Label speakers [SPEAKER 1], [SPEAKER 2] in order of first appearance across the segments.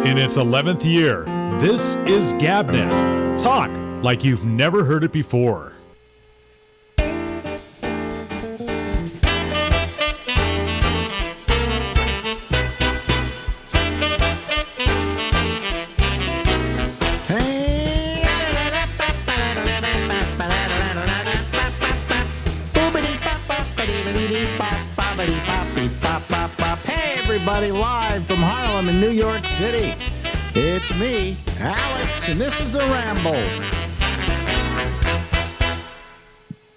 [SPEAKER 1] In its 11th year, this is GabNet. Talk like you've never heard it before.
[SPEAKER 2] Live from Harlem in New York City. It's me, Alex, and this is the Ramble.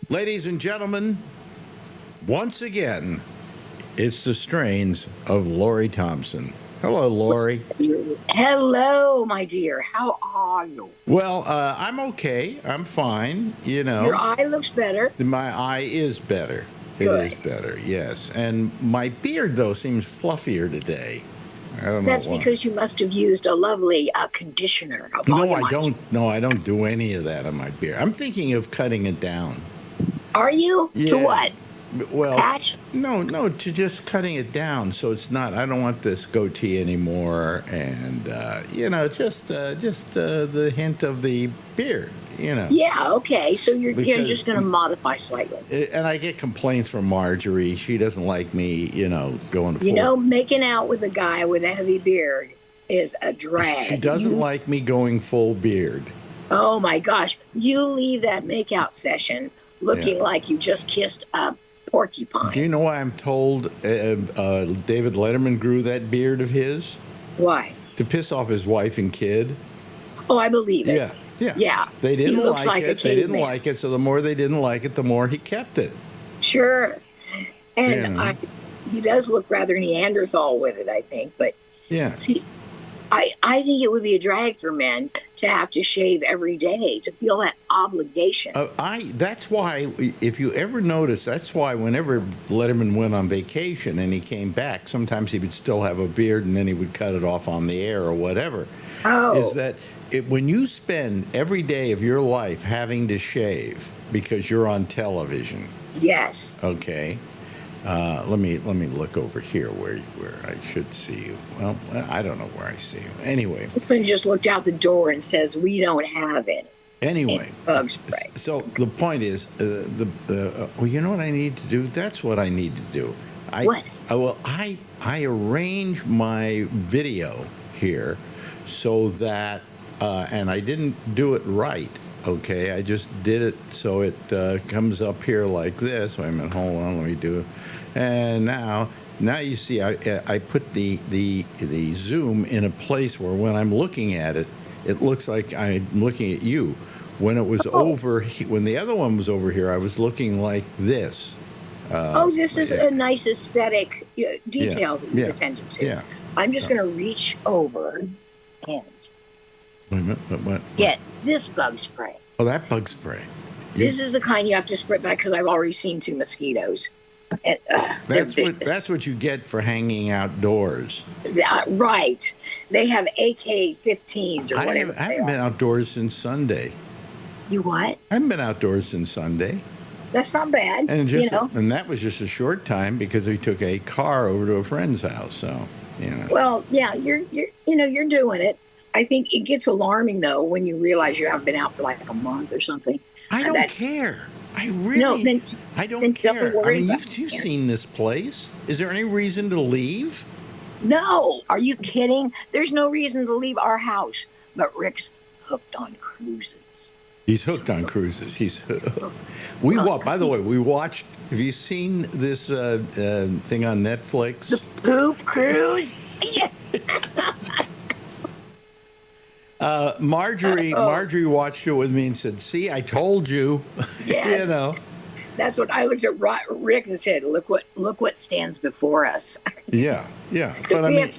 [SPEAKER 2] Ladies and gentlemen, once again, it's the strains of Lori Thompson. Hello, Lori.
[SPEAKER 3] Hello, my dear. How are you?
[SPEAKER 2] Well, I'm okay. I'm fine. You know,
[SPEAKER 3] your eye looks better.
[SPEAKER 2] My eye is better.
[SPEAKER 3] Good.
[SPEAKER 2] It is better, yes. And my beard, though, seems fluffier today. I don't know.
[SPEAKER 3] That's because you must have used a lovely conditioner.
[SPEAKER 2] No, I don't. No, I don't do any of that on my beard. I'm thinking of cutting it down.
[SPEAKER 3] Are you?
[SPEAKER 2] Yeah.
[SPEAKER 3] To what?
[SPEAKER 2] Well,
[SPEAKER 3] patch?
[SPEAKER 2] No, to just cutting it down so it's not. I don't want this goatee anymore, and just the hint of the beard. You know.
[SPEAKER 3] Yeah, okay. So you're just going to modify slightly.
[SPEAKER 2] And I get complaints from Marjorie. She doesn't like me, going full.
[SPEAKER 3] Making out with a guy with a heavy beard is a drag.
[SPEAKER 2] She doesn't like me going full beard.
[SPEAKER 3] Oh, my gosh. You leave that makeout session looking like you just kissed a porcupine.
[SPEAKER 2] Do you know why I'm told David Letterman grew that beard of his?
[SPEAKER 3] Why?
[SPEAKER 2] To piss off his wife and kid.
[SPEAKER 3] Oh, I believe it.
[SPEAKER 2] Yeah. They didn't like it. They didn't like it. So the more they didn't like it, the more he kept it.
[SPEAKER 3] Sure. And he does look rather Neanderthal with it, I think. But
[SPEAKER 2] yeah.
[SPEAKER 3] See, I think it would be a drag for men to have to shave every day, to feel that obligation.
[SPEAKER 2] That's why, if you ever notice, that's why whenever Letterman went on vacation and he came back, sometimes he would still have a beard and then he would cut it off on the air or whatever.
[SPEAKER 3] Oh.
[SPEAKER 2] Is that when you spend every day of your life having to shave because you're on television.
[SPEAKER 3] Yes.
[SPEAKER 2] Okay. Let me look over here where I should see you. Well, I don't know where I see you. Anyway.
[SPEAKER 3] He just looked out the door and says, "We don't have it."
[SPEAKER 2] Anyway.
[SPEAKER 3] Bug spray.
[SPEAKER 2] So the point is, you know what I need to do? That's what I need to do.
[SPEAKER 3] What?
[SPEAKER 2] I arrange my video here so that, and I didn't do it right. Okay, I just did it so it comes up here like this. Wait a minute, hold on, let me do it. And now you see, I put the zoom in a place where when I'm looking at it, it looks like I'm looking at you. When it was when the other one was over here, I was looking like this.
[SPEAKER 3] This is a nice aesthetic detail that you attended to.
[SPEAKER 2] Yeah.
[SPEAKER 3] I'm just going to reach over and
[SPEAKER 2] wait a minute, what?
[SPEAKER 3] Get this bug spray.
[SPEAKER 2] Oh, that bug spray.
[SPEAKER 3] This is the kind you have to spray back because I've already seen 2 mosquitoes. And,
[SPEAKER 2] that's what you get for hanging outdoors.
[SPEAKER 3] Right. They have AK-15s or whatever.
[SPEAKER 2] I haven't been outdoors since Sunday.
[SPEAKER 3] You what?
[SPEAKER 2] I haven't been outdoors since Sunday.
[SPEAKER 3] That's not bad.
[SPEAKER 2] And and that was just a short time because we took a car over to a friend's house. So
[SPEAKER 3] Well, yeah, you're doing it. I think it gets alarming though when you realize you haven't been out for like a month or something.
[SPEAKER 2] I don't care. I really, I don't care. I mean, you've seen this place. Is there any reason to leave?
[SPEAKER 3] No. Are you kidding? There's no reason to leave our house. But Rick's hooked on cruises.
[SPEAKER 2] He's hooked on cruises. By the way, we watched. Have you seen this thing on Netflix?
[SPEAKER 3] The poop cruise? Yeah.
[SPEAKER 2] Marjorie watched it with me and said, "See, I told you."
[SPEAKER 3] Yes. That's what I looked at Rick and said, "Look what stands before us."
[SPEAKER 2] Yeah. But I mean,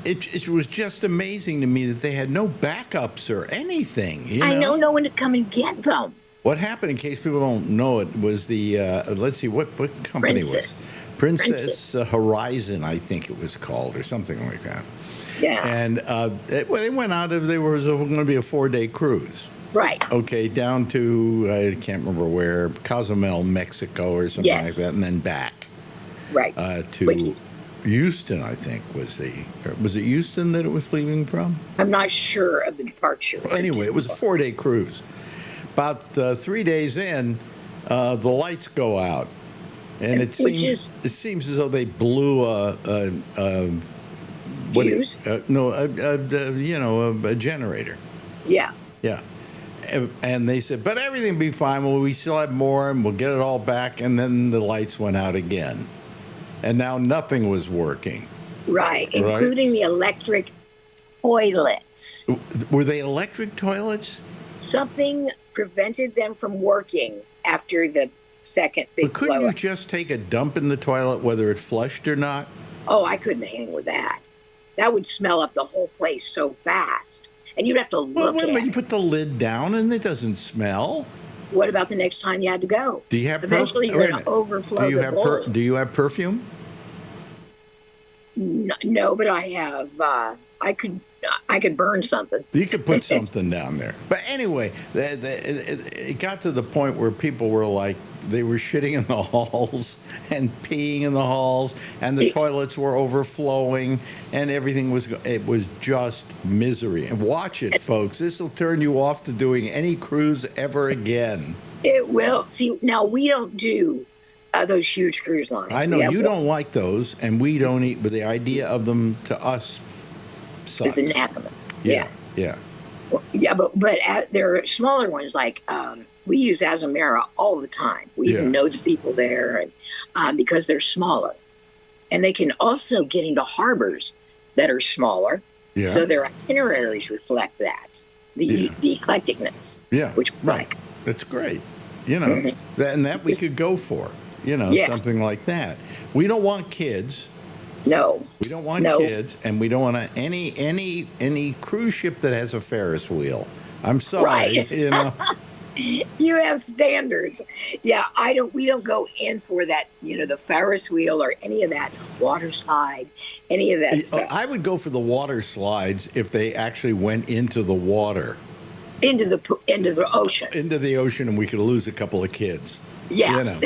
[SPEAKER 2] it was just amazing to me that they had no backups or anything.
[SPEAKER 3] I know no one to come and get them.
[SPEAKER 2] What happened, in case people don't know it, was the let's see what company was Princess Horizon, I think it was called, or something like that.
[SPEAKER 3] Yeah.
[SPEAKER 2] And they went out of, there was going to be a 4-day cruise.
[SPEAKER 3] Right.
[SPEAKER 2] Okay, down to, I can't remember where, Cozumel, Mexico or something like that, and then back.
[SPEAKER 3] Right.
[SPEAKER 2] Houston, I think, was it Houston that it was leaving from?
[SPEAKER 3] I'm not sure of the departure.
[SPEAKER 2] Anyway, it was a 4-day cruise. About 3 days in, the lights go out, and it seems as though they blew
[SPEAKER 3] Fuse?
[SPEAKER 2] a generator.
[SPEAKER 3] Yeah.
[SPEAKER 2] Yeah. And they said, but everything will be fine. Well, we still have more, and we'll get it all back. And then the lights went out again. And now nothing was working.
[SPEAKER 3] Right, including the electric toilets.
[SPEAKER 2] Were they electric toilets?
[SPEAKER 3] Something prevented them from working after the second big
[SPEAKER 2] But couldn't
[SPEAKER 3] blow
[SPEAKER 2] you
[SPEAKER 3] up.
[SPEAKER 2] just take a dump in the toilet, whether it flushed or not?
[SPEAKER 3] Oh, I couldn't handle that. That would smell up the whole place so fast. And you'd have to look at
[SPEAKER 2] You
[SPEAKER 3] it.
[SPEAKER 2] put the lid down, and it doesn't smell.
[SPEAKER 3] What about the next time you had to go?
[SPEAKER 2] Do you have
[SPEAKER 3] Eventually you're going to overflow the bowl.
[SPEAKER 2] Do you have perfume?
[SPEAKER 3] No, but I have. I could burn something.
[SPEAKER 2] You could put something down there. But anyway, it got to the point where people were like, they were shitting in the halls and peeing in the halls, and the toilets were overflowing, and everything it was just misery. And watch it, folks. This will turn you off to doing any cruise ever again.
[SPEAKER 3] It will. See, now we don't do those huge cruise lines.
[SPEAKER 2] I know you don't like those, and we don't eat, but the idea of them to us sucks.
[SPEAKER 3] It's anathema.
[SPEAKER 2] Yeah.
[SPEAKER 3] Well, yeah, but there are smaller ones like we use Azamara all the time. We even know the people there, and because they're smaller, and they can also get into harbors that are smaller.
[SPEAKER 2] Yeah.
[SPEAKER 3] So their itineraries reflect that the eclecticness.
[SPEAKER 2] Yeah.
[SPEAKER 3] Which we like.
[SPEAKER 2] That's great. And that we could go for. Something like that. We don't want kids.
[SPEAKER 3] No.
[SPEAKER 2] We don't want kids, and we don't want any cruise ship that has a Ferris wheel. I'm sorry,
[SPEAKER 3] Right. You have standards. Yeah, we don't go in for that, the Ferris wheel or any of that water slide, any of that stuff.
[SPEAKER 2] I would go for the water slides if they actually went into the water.
[SPEAKER 3] Into the ocean.
[SPEAKER 2] Into the ocean, and we could lose a couple of kids.
[SPEAKER 3] Yeah.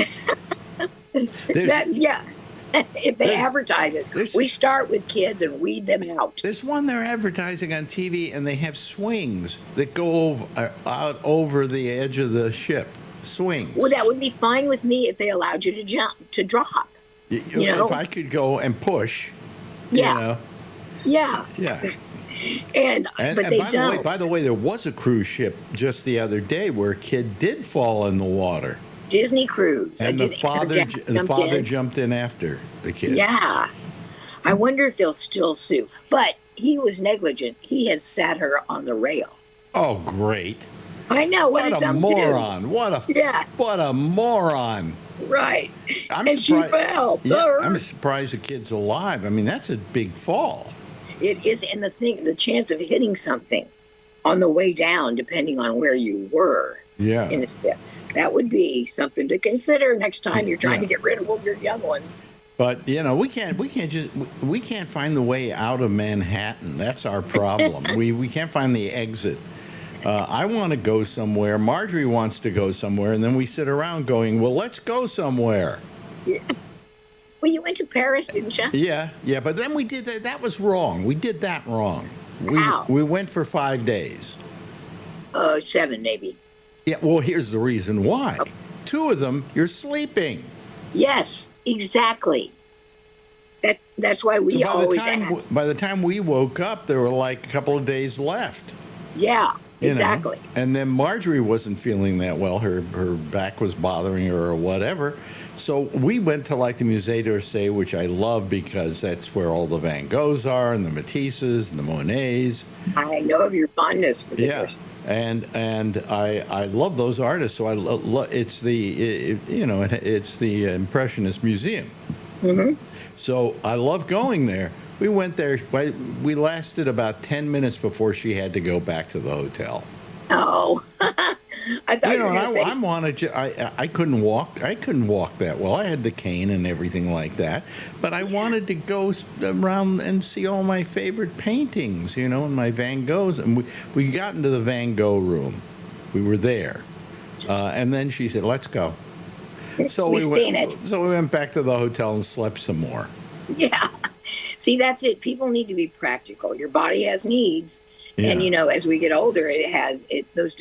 [SPEAKER 3] If they advertise it, we start with kids and weed them out.
[SPEAKER 2] There's one they're advertising on TV, and they have swings that go out over the edge of the ship. Swings.
[SPEAKER 3] Well, that would be fine with me if they allowed you to drop.
[SPEAKER 2] If I could go and push.
[SPEAKER 3] Yeah. Yeah. And but they don't.
[SPEAKER 2] By the way, there was a cruise ship just the other day where a kid did fall in the water.
[SPEAKER 3] Disney cruise.
[SPEAKER 2] And the father jumped in after the kid.
[SPEAKER 3] Yeah. I wonder if they'll still sue. But he was negligent. He had sat her on the rail.
[SPEAKER 2] Oh, great.
[SPEAKER 3] I know.
[SPEAKER 2] What a moron. What a moron.
[SPEAKER 3] Right. She fell.
[SPEAKER 2] Yeah, I'm surprised the kid's alive. I mean, that's a big fall.
[SPEAKER 3] It is. And the chance of hitting something on the way down, depending on where you were.
[SPEAKER 2] Yeah.
[SPEAKER 3] In the ship. That would be something to consider next time you're trying to get rid of all your young ones.
[SPEAKER 2] But we can't find the way out of Manhattan. That's our problem. we can't find the exit. I want to go somewhere. Marjorie wants to go somewhere, and then we sit around going, "Well, let's go somewhere."
[SPEAKER 3] Yeah. Well, you went to Paris, didn't you?
[SPEAKER 2] Yeah. But then we did that. That was wrong. We did that wrong. We went for 5 days.
[SPEAKER 3] 7 maybe.
[SPEAKER 2] Yeah, well, here's the reason why. 2 of them, you're sleeping.
[SPEAKER 3] Yes, exactly. That's why we always ask.
[SPEAKER 2] By the time we woke up, there were like a couple of days left.
[SPEAKER 3] Yeah, exactly.
[SPEAKER 2] And then Marjorie wasn't feeling that well. Her back was bothering her or whatever. So we went to like the Musée d'Orsay, which I love because that's where all the Van Goghs are and the Matisses and the Monets.
[SPEAKER 3] I know of your fondness for this.
[SPEAKER 2] And I love those artists. So it's the it's the Impressionist Museum. Mm-hmm. So I love going there. We went there. We lasted about 10 minutes before she had to go back to the hotel.
[SPEAKER 3] Oh, I thought you were going to say.
[SPEAKER 2] I couldn't walk. I couldn't walk that well. I had the cane and everything like that. But I wanted to go around and see all my favorite paintings, and my Van Goghs. And we got into the Van Gogh room. We were there. And then she said, "Let's go." So we went back to the hotel and slept some more.
[SPEAKER 3] Yeah. See, that's it. People need to be practical. Your body has needs.
[SPEAKER 2] Yeah.
[SPEAKER 3] And, as we get older, those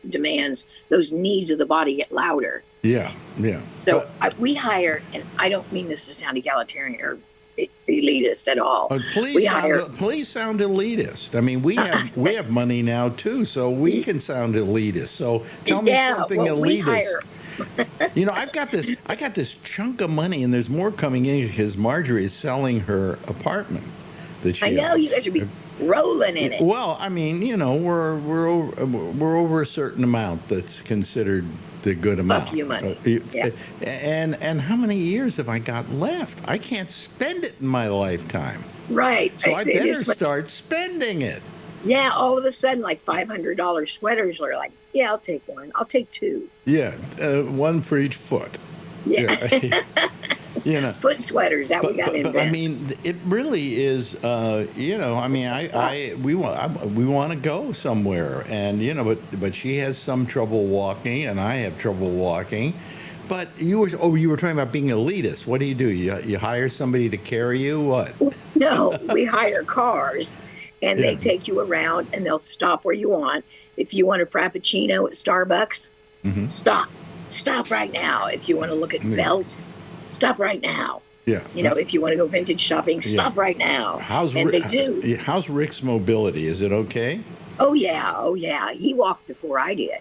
[SPEAKER 3] demands, those needs of the body get louder.
[SPEAKER 2] Yeah, yeah.
[SPEAKER 3] So we hire, and I don't mean this to sound egalitarian or elitist at all.
[SPEAKER 2] Please sound elitist. I mean, we have money now too, so we can sound elitist. So tell me something elitist. I've got this chunk of money, and there's more coming in because Marjorie is selling her apartment.
[SPEAKER 3] I know you guys should be rolling in it.
[SPEAKER 2] Well, I mean, we're over a certain amount that's considered the good amount.
[SPEAKER 3] You money.
[SPEAKER 2] Yeah. And how many years have I got left? I can't spend it in my lifetime.
[SPEAKER 3] Right.
[SPEAKER 2] So I better start spending it.
[SPEAKER 3] Yeah, all of a sudden, like $500 sweaters are like, yeah, I'll take one. I'll take two.
[SPEAKER 2] Yeah, one for each foot.
[SPEAKER 3] Yeah. Foot sweaters that we got to invent.
[SPEAKER 2] But I mean, it really is. We want to go somewhere, and but she has some trouble walking, and I have trouble walking. But you were talking about being elitist. What do? You hire somebody to carry you? What?
[SPEAKER 3] No, we hire cars, and they take you around, and they'll stop where you want. If you want a Frappuccino at Starbucks, stop right now. If you want to look at belts, stop right now.
[SPEAKER 2] Yeah.
[SPEAKER 3] If you want to go vintage shopping, stop right now. They do.
[SPEAKER 2] How's Rick's mobility? Is it okay?
[SPEAKER 3] Oh yeah. He walked before I did,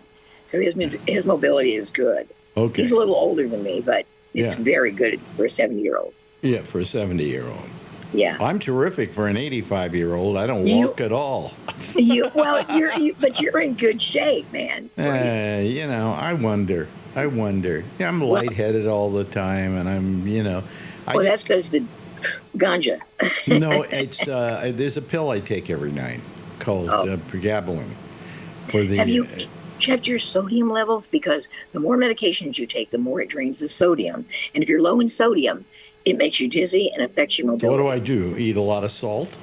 [SPEAKER 3] so his mobility is good.
[SPEAKER 2] Okay.
[SPEAKER 3] He's a little older than me, but it's very good for a 70-year-old.
[SPEAKER 2] Yeah, for a 70-year-old.
[SPEAKER 3] Yeah.
[SPEAKER 2] I'm terrific for an 85-year-old. I don't walk at all.
[SPEAKER 3] But you're in good shape, man.
[SPEAKER 2] I wonder. Yeah, I'm lightheaded all the time, and I'm,
[SPEAKER 3] that's because the ganja.
[SPEAKER 2] No, it's there's a pill I take every night called pregabalin. Have you checked your sodium levels? Because the more medications you take, the more it drains the sodium. And if you're low in sodium, it makes you dizzy and affects your mobility. So what do? Eat a lot of salt?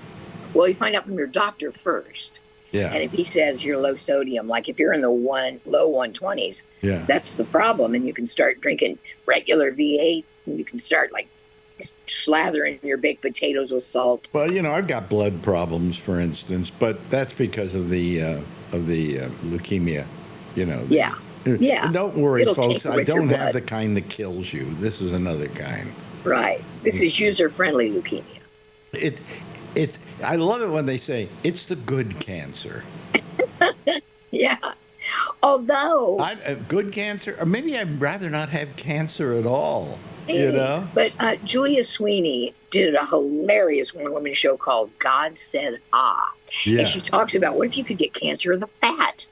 [SPEAKER 3] Well, you find out from your doctor first.
[SPEAKER 2] Yeah.
[SPEAKER 3] And if he says you're low sodium, like if you're in the low 120s,
[SPEAKER 2] yeah,
[SPEAKER 3] that's the problem. And you can start drinking regular V8, and you can start like slathering your baked potatoes with salt.
[SPEAKER 2] Well, I've got blood problems, for instance, but that's because of the leukemia.
[SPEAKER 3] Yeah.
[SPEAKER 2] Don't worry,
[SPEAKER 3] It'll
[SPEAKER 2] folks. I don't have
[SPEAKER 3] blood.
[SPEAKER 2] the kind that kills you. This is another kind.
[SPEAKER 3] Right. This is user-friendly leukemia.
[SPEAKER 2] I love it when they say it's the good cancer.
[SPEAKER 3] Yeah. Although
[SPEAKER 2] good cancer, or maybe I'd rather not have cancer at all.
[SPEAKER 3] But Julia Sweeney did a hilarious one-woman show called God Said Ah.
[SPEAKER 2] Yeah.
[SPEAKER 3] And she talks about what if you could get cancer of the fat?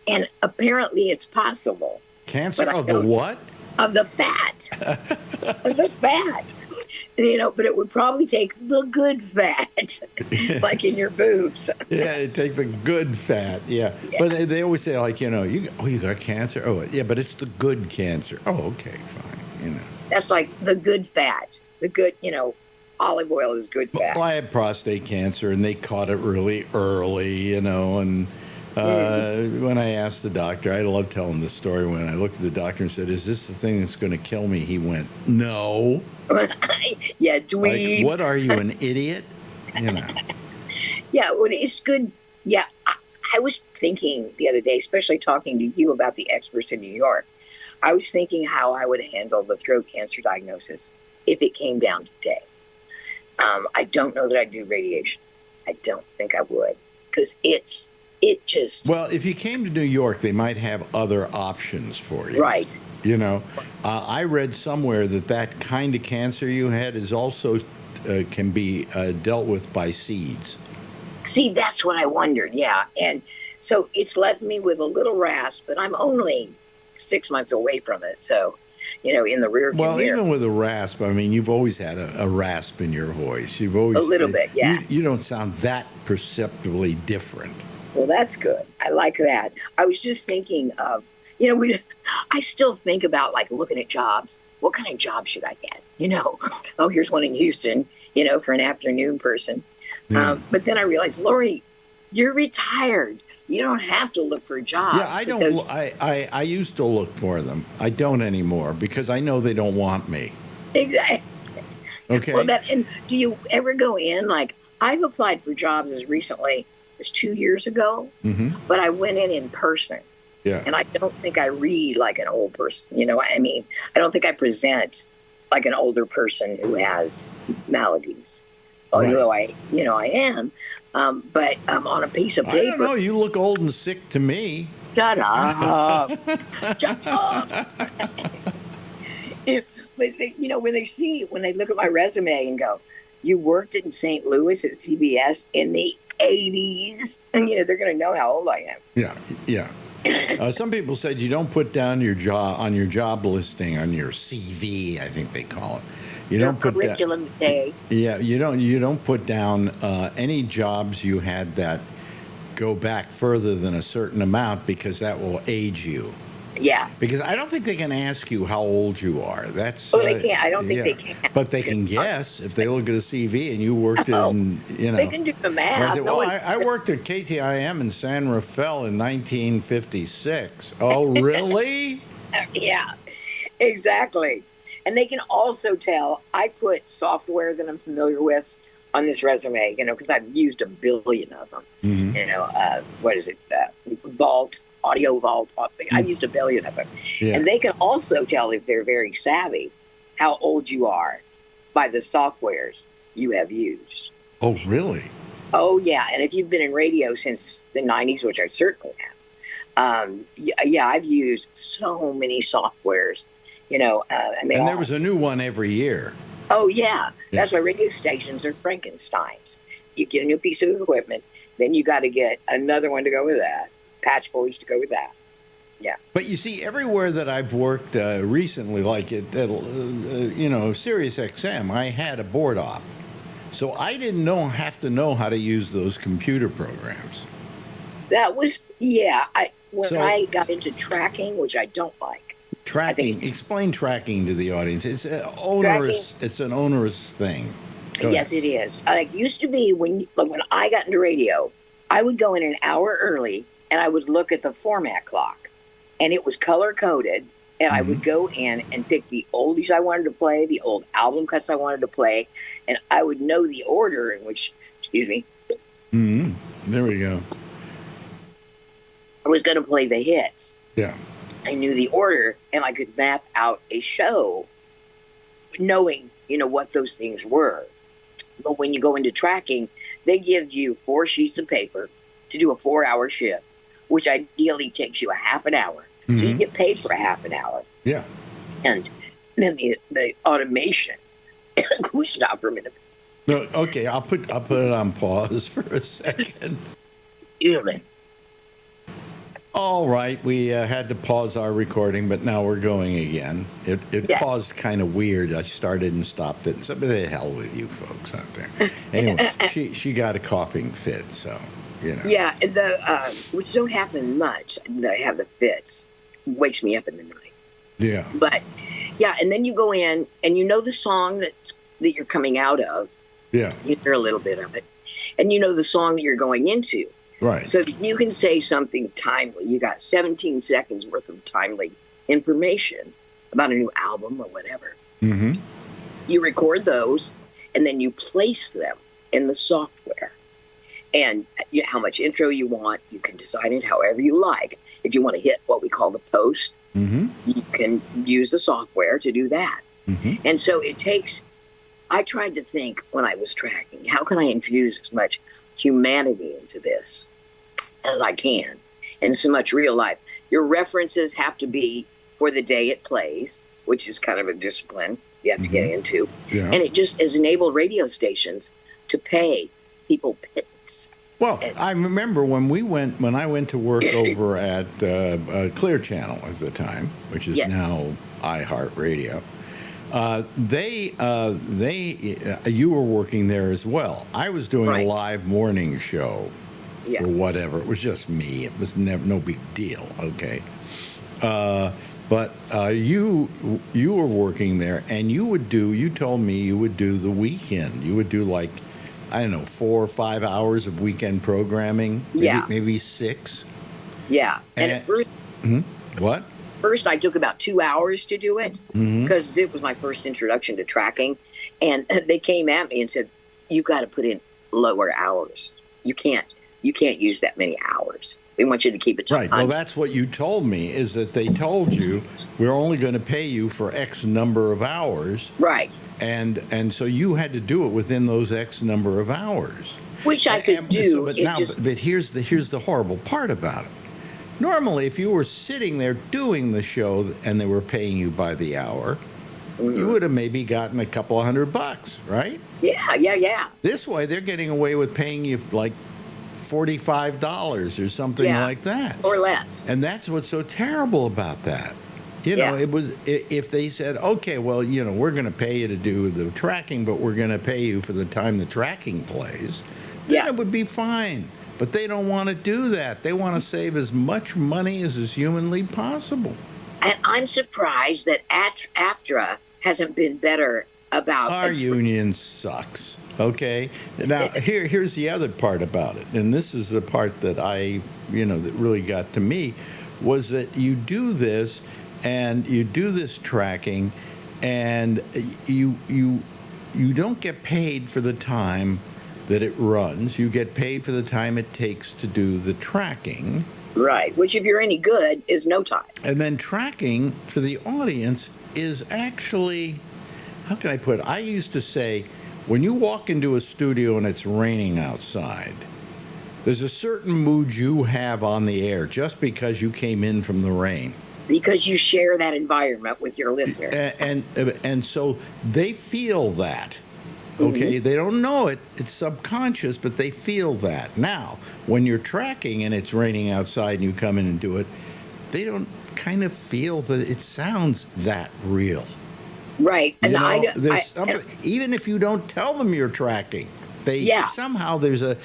[SPEAKER 3] And apparently it's possible.
[SPEAKER 2] Cancer of the what?
[SPEAKER 3] Of the fat. Of the fat. But it would probably take the good fat, like in your boobs.
[SPEAKER 2] Yeah, take the good fat. Yeah. But they always say, like, you got cancer. Oh, yeah, but it's the good cancer. Oh, okay, fine.
[SPEAKER 3] That's like the good fat. The good, olive oil is good fat.
[SPEAKER 2] Well, I had prostate cancer, and they caught it really early, and when I asked the doctor, I love telling this story. When I looked at the doctor and said, "Is this the thing that's going to kill me?" He went, "No."
[SPEAKER 3] Yeah, dweeb.
[SPEAKER 2] Like, what are you, an idiot?
[SPEAKER 3] Yeah, well, it's good. Yeah, I was thinking the other day, especially talking to you about the experts in New York, I was thinking how I would handle the throat cancer diagnosis if it came down today. I don't know that I'd do radiation. I don't think I would, because well,
[SPEAKER 2] if you came to New York, they might have other options for you.
[SPEAKER 3] Right.
[SPEAKER 2] I read somewhere that kind of cancer you had is also can be dealt with by seeds.
[SPEAKER 3] See, that's what I wondered, yeah. And so it's left me with a little rasp, but I'm only 6 months away from it. So, in the rear view mirror.
[SPEAKER 2] Even with a rasp, I mean, you've always had a rasp in your voice. You've always...
[SPEAKER 3] A little bit, yeah.
[SPEAKER 2] You don't sound that perceptibly different.
[SPEAKER 3] Well, that's good. I like that. I was just thinking of, I still think about like looking at jobs. What kind of job should I get? Oh, here's one in Houston, for an afternoon person.
[SPEAKER 2] Yeah.
[SPEAKER 3] But then I realized, Lori, you're retired. You don't have to look for jobs.
[SPEAKER 2] Yeah, I don't. I used to look for them. I don't anymore because I know they don't want me.
[SPEAKER 3] Exactly.
[SPEAKER 2] Okay.
[SPEAKER 3] Well, and do you ever go in? Like, I've applied for jobs as recently as 2 years ago, but I went in person.
[SPEAKER 2] Yeah.
[SPEAKER 3] And I don't think I read like an old person. You know what I mean? I don't think I present like an older person who has maladies. Although I am. But on a piece of paper.
[SPEAKER 2] I don't know. You look old and sick to me.
[SPEAKER 3] Shut up. Shut up. But when they look at my resume and go, you worked in St. Louis at CBS in the 80s, and they're going to know how old I am.
[SPEAKER 2] Yeah. Some people said you don't put down your job on your job listing on your CV. I think they call it. You don't put
[SPEAKER 3] curriculum day.
[SPEAKER 2] Yeah, you don't put down any jobs you had that go back further than a certain amount, because that will age you.
[SPEAKER 3] Yeah.
[SPEAKER 2] Because I don't think they can ask you how old you are. That's
[SPEAKER 3] they can't. I don't think they can.
[SPEAKER 2] But they can guess if they look at a CV and you worked in,
[SPEAKER 3] They can do the math.
[SPEAKER 2] I worked at KTIM in San Rafael in 1956. Oh, really?
[SPEAKER 3] Yeah, exactly. And they can also tell I put software that I'm familiar with on this resume, because I've used a billion of them. What is it? Vault. Audio Vault. I used a billion of them. Yeah. And they can also tell, if they're very savvy, how old you are by the softwares you have used.
[SPEAKER 2] Oh, really?
[SPEAKER 3] Oh, yeah. And if you've been in radio since the 90s, which I certainly have, I've used so many softwares, and
[SPEAKER 2] there was a new one every year.
[SPEAKER 3] Oh, yeah. That's why radio stations are Frankensteins. You get a new piece of equipment, then you got to get another one to go with that. Patch boys to go with that. Yeah.
[SPEAKER 2] But you see, everywhere that I've worked recently, like at Sirius XM, I had a board op. So I didn't have to know how to use those computer programs.
[SPEAKER 3] That was, when I got into tracking, which I don't like.
[SPEAKER 2] Tracking. Explain tracking to the audience. It's onerous. It's an onerous thing.
[SPEAKER 3] Yes, it is. Like, used to be when I got into radio, I would go in an hour early, and I would look at the format clock, and it was color coded, and I would go in and pick the oldies I wanted to play, the old album cuts I wanted to play, and I would know the order in which, there
[SPEAKER 2] we go.
[SPEAKER 3] I was going to play the hits.
[SPEAKER 2] Yeah.
[SPEAKER 3] I knew the order, and I could map out a show knowing, what those things were. But when you go into tracking, they give you 4 sheets of paper to do a 4-hour shift, which ideally takes you a half an hour. So you get paid for a half an hour.
[SPEAKER 2] Yeah.
[SPEAKER 3] And then the automation. Can we stop for a minute?
[SPEAKER 2] No, okay, I'll put it on pause for a second. All right, we had to pause our recording, but now we're going again. It paused kind of weird. I started and stopped it. So the hell with you folks out there. Anyway, she got a coughing fit, so.
[SPEAKER 3] Yeah, which don't happen much. That I have the fits, wakes me up in the night.
[SPEAKER 2] Yeah.
[SPEAKER 3] But and then you go in and the song that you're coming out of.
[SPEAKER 2] Yeah.
[SPEAKER 3] You hear a little bit of it, and the song that you're going into.
[SPEAKER 2] Right.
[SPEAKER 3] So that you can say something timely. You got 17 seconds worth of timely information about a new album or whatever.
[SPEAKER 2] Mm-hmm.
[SPEAKER 3] You record those, and then you place them in the software. And how much intro you want, you can design it however you like. If you want to hit what we call the post, you can use the software to do that. And so I tried to think when I was tracking, how can I infuse as much humanity into this as I can, and so much real life. Your references have to be for the day it plays, which is kind of a discipline you have to get into. Yeah. And it just has enabled radio stations to pay people pittance.
[SPEAKER 2] Well, I remember when I went to work over at Clear Channel at the time, which is now iHeartRadio. You were working there as well. I was doing a live morning show for whatever. It was just me. It was no big deal. Okay. But you were working there, and you told me you would do the weekend. You would do 4 or 5 hours of weekend programming. Maybe 6.
[SPEAKER 3] Yeah. And at first,
[SPEAKER 2] what?
[SPEAKER 3] First, I took about 2 hours to do it because it was my first introduction to tracking. And they came at me and said, "You got to put in lower hours. You can't use that many hours. We want you to keep it to
[SPEAKER 2] Right. Well, that's what you told me, is that they told you we're only going to pay you for X number of hours.
[SPEAKER 3] Right.
[SPEAKER 2] And so you had to do it within those X number of hours.
[SPEAKER 3] Which I could do.
[SPEAKER 2] But here's the horrible part about it. Normally, if you were sitting there doing the show and they were paying you by the hour, you would have maybe gotten a couple of $100, right?
[SPEAKER 3] Yeah.
[SPEAKER 2] This way, they're getting away with paying you like $45 or something like that.
[SPEAKER 3] Or less.
[SPEAKER 2] And that's what's so terrible about that. You know, it was, if they said, okay, well, you know, we're going to pay you to do the tracking, but we're going to pay you for the time the tracking plays, then it would be fine. But they don't want to do that. They want to save as much money as is humanly possible.
[SPEAKER 3] And I'm surprised that AFTRA hasn't been better about...
[SPEAKER 2] Our union sucks, okay? Now, here's the other part about it, and this is the part that that really got to me, was that you do this, and you do this tracking, and you don't get paid for the time that it runs. You get paid for the time it takes to do the tracking.
[SPEAKER 3] Right, which if you're any good is no time.
[SPEAKER 2] And then tracking for the audience is actually, how can I put it? I used to say, when you walk into a studio and it's raining outside, there's a certain mood you have on the air just because you came in from the rain.
[SPEAKER 3] Because you share that environment with your listener.
[SPEAKER 2] And so they feel that. Okay, they don't know it. It's subconscious, but they feel that. Now, when you're tracking and it's raining outside and you come in and do it, they don't kind of feel that it sounds that real.
[SPEAKER 3] Right. And
[SPEAKER 2] even if you don't tell them you're tracking, somehow there's there's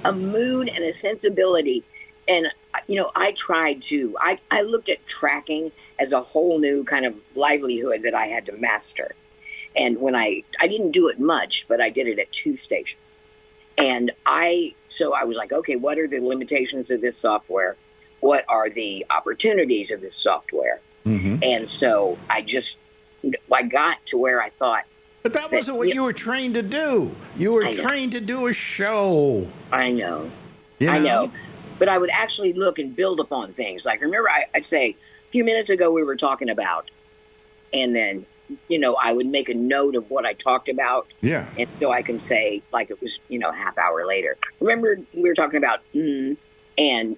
[SPEAKER 3] a mood and a sensibility. And, I tried to. I looked at tracking as a whole new kind of livelihood that I had to master. And when I didn't do it much, but I did it at 2 stations. And so I was like, okay, what are the limitations of this software? What are the opportunities of this software? And so I got to where I thought.
[SPEAKER 2] But that wasn't what you were trained to do. You were trained to do a show.
[SPEAKER 3] I know. I know. But I would actually look and build upon things. Like, remember, I'd say, a few minutes ago we were talking about, and then, I would make a note of what I talked about. Yeah. And so I can say, like it was, a half hour later. Remember, we were talking about, and then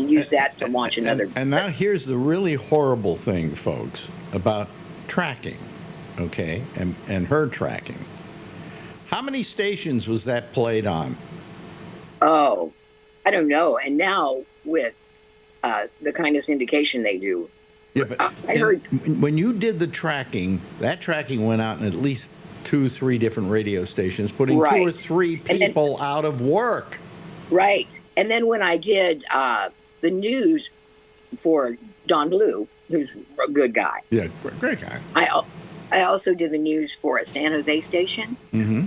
[SPEAKER 3] use that to launch another.
[SPEAKER 2] And now here's the really horrible thing, folks, about tracking, okay, and her tracking. How many stations was that played on?
[SPEAKER 3] Oh, I don't know. And now with the kind of syndication they do,
[SPEAKER 2] but I heard when you did the tracking, that tracking went out in at least 2-3 different radio stations, putting 2 or 3 people out of work.
[SPEAKER 3] Right. And then when I did the news for Don Blue, who's a good guy.
[SPEAKER 2] Yeah, great guy.
[SPEAKER 3] I also did the news for a San Jose station.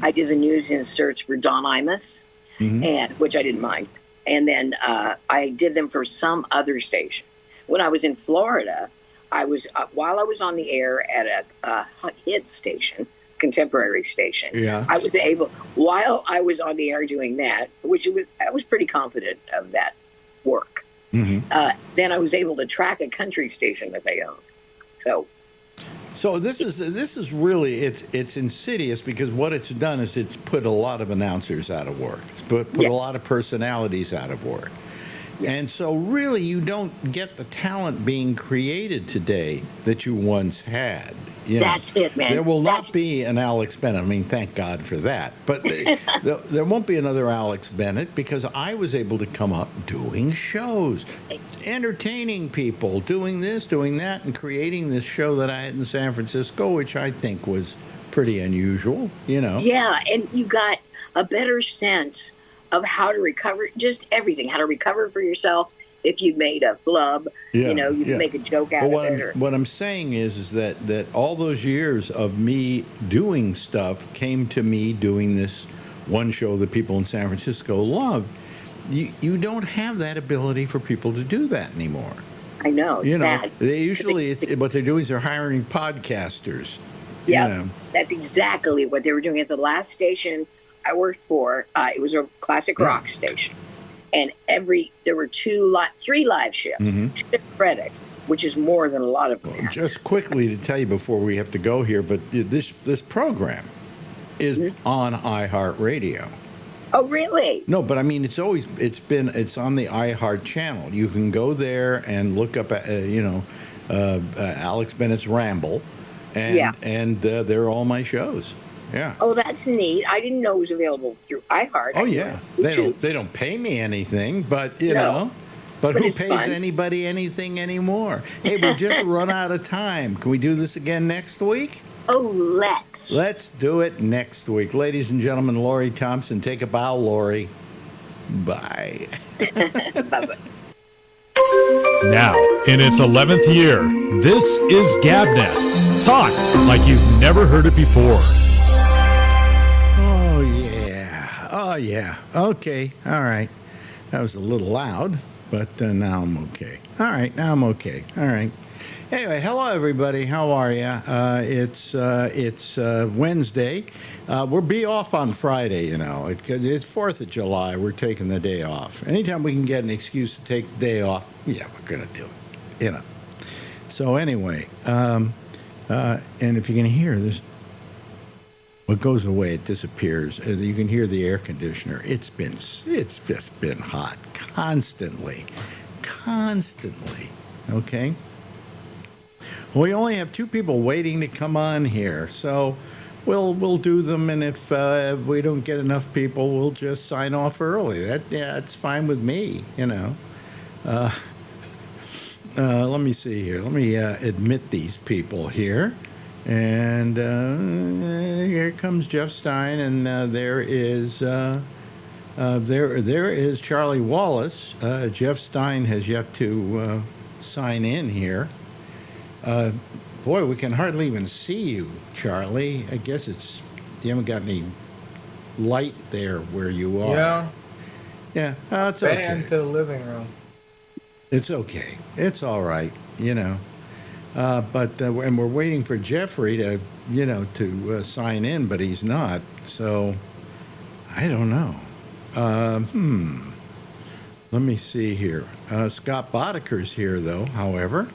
[SPEAKER 3] I did the news inserts for Don Imus, and which I didn't mind. And then I did them for some other station. When I was in Florida, I was while I was on the air at a hit station, contemporary station. Yeah. I was able, while I was on the air doing that, I was pretty confident of that work. Then I was able to track a country station that they owned.
[SPEAKER 2] So this is really it's insidious, because what it's done is it's put a lot of announcers out of work. It's put a lot of personalities out of work. And so really you don't get the talent being created today that you once had.
[SPEAKER 3] That's it, man.
[SPEAKER 2] There will not be an Alex Bennett. I mean, thank God for that. But there won't be another Alex Bennett, because I was able to come up doing shows, entertaining people, doing this, doing that, and creating this show that I had in San Francisco, which I think was pretty unusual,
[SPEAKER 3] Yeah, and you got a better sense of how to recover, just everything, how to recover for yourself. If you made a flub, you can make a joke out of it.
[SPEAKER 2] What I'm saying is that all those years of me doing stuff came to me doing this one show that people in San Francisco love. You don't have that ability for people to do that anymore.
[SPEAKER 3] I know.
[SPEAKER 2] You know,
[SPEAKER 3] Sad.
[SPEAKER 2] they usually what they're doing is they're hiring podcasters.
[SPEAKER 3] Yeah,
[SPEAKER 2] You know.
[SPEAKER 3] that's exactly what they were doing at the last station I worked for. It was a classic rock station, and there were three live shifts. To credit, which is more than a lot of them.
[SPEAKER 2] Just quickly to tell you before we have to go here, but this program is on iHeartRadio.
[SPEAKER 3] Oh, really?
[SPEAKER 2] No, but I mean, it's on the iHeart channel. You can go there and look up, Alex Bennett's Ramble, and they're all my shows. Yeah.
[SPEAKER 3] Oh, that's neat. I didn't know it was available through iHeart.
[SPEAKER 2] Oh yeah. They don't pay me anything, but you know. But who pays anybody anything anymore? Hey, we've just run out of time. Can we do this again next week?
[SPEAKER 3] Oh, let's.
[SPEAKER 2] Let's do it next week. Ladies and gentlemen, Lori Thompson. Take a bow, Lori. Bye.
[SPEAKER 3] Bye-bye.
[SPEAKER 1] Now, in its 11th year, this is GabNet. Talk like you've never heard it before.
[SPEAKER 2] Oh, yeah. Oh, yeah. Okay. All right. That was a little loud, but now I'm okay. All right. Now I'm okay. All right. Anyway, hello everybody. How are you? It's Wednesday. We'll be off on Friday. You know, it's 4th of July. We're taking the day off. Anytime we can get an excuse to take the day off, yeah, we're gonna do it. You know. So anyway, and if you can hear this, what goes away, it disappears. You can hear the air conditioner. It's just been hot constantly. Okay. We only have 2 people waiting to come on here, so we'll do them, and if we don't get enough people, we'll just sign off early. That's fine with me, you know. Let me see here. Let me admit these people here, and here comes Jeff Stein, and there is Charlie Wallace. Jeff Stein has yet to sign in here. Boy, we can hardly even see you, Charlie. I guess you haven't got any light there where you are.
[SPEAKER 4] Yeah.
[SPEAKER 2] Yeah. Oh, it's okay.
[SPEAKER 4] Banned to the living room.
[SPEAKER 2] It's okay. It's all right, you know. But and we're waiting for Jeffrey to sign in, but he's not. So I don't know. Let me see here. Scott Bodeker's here, though, however.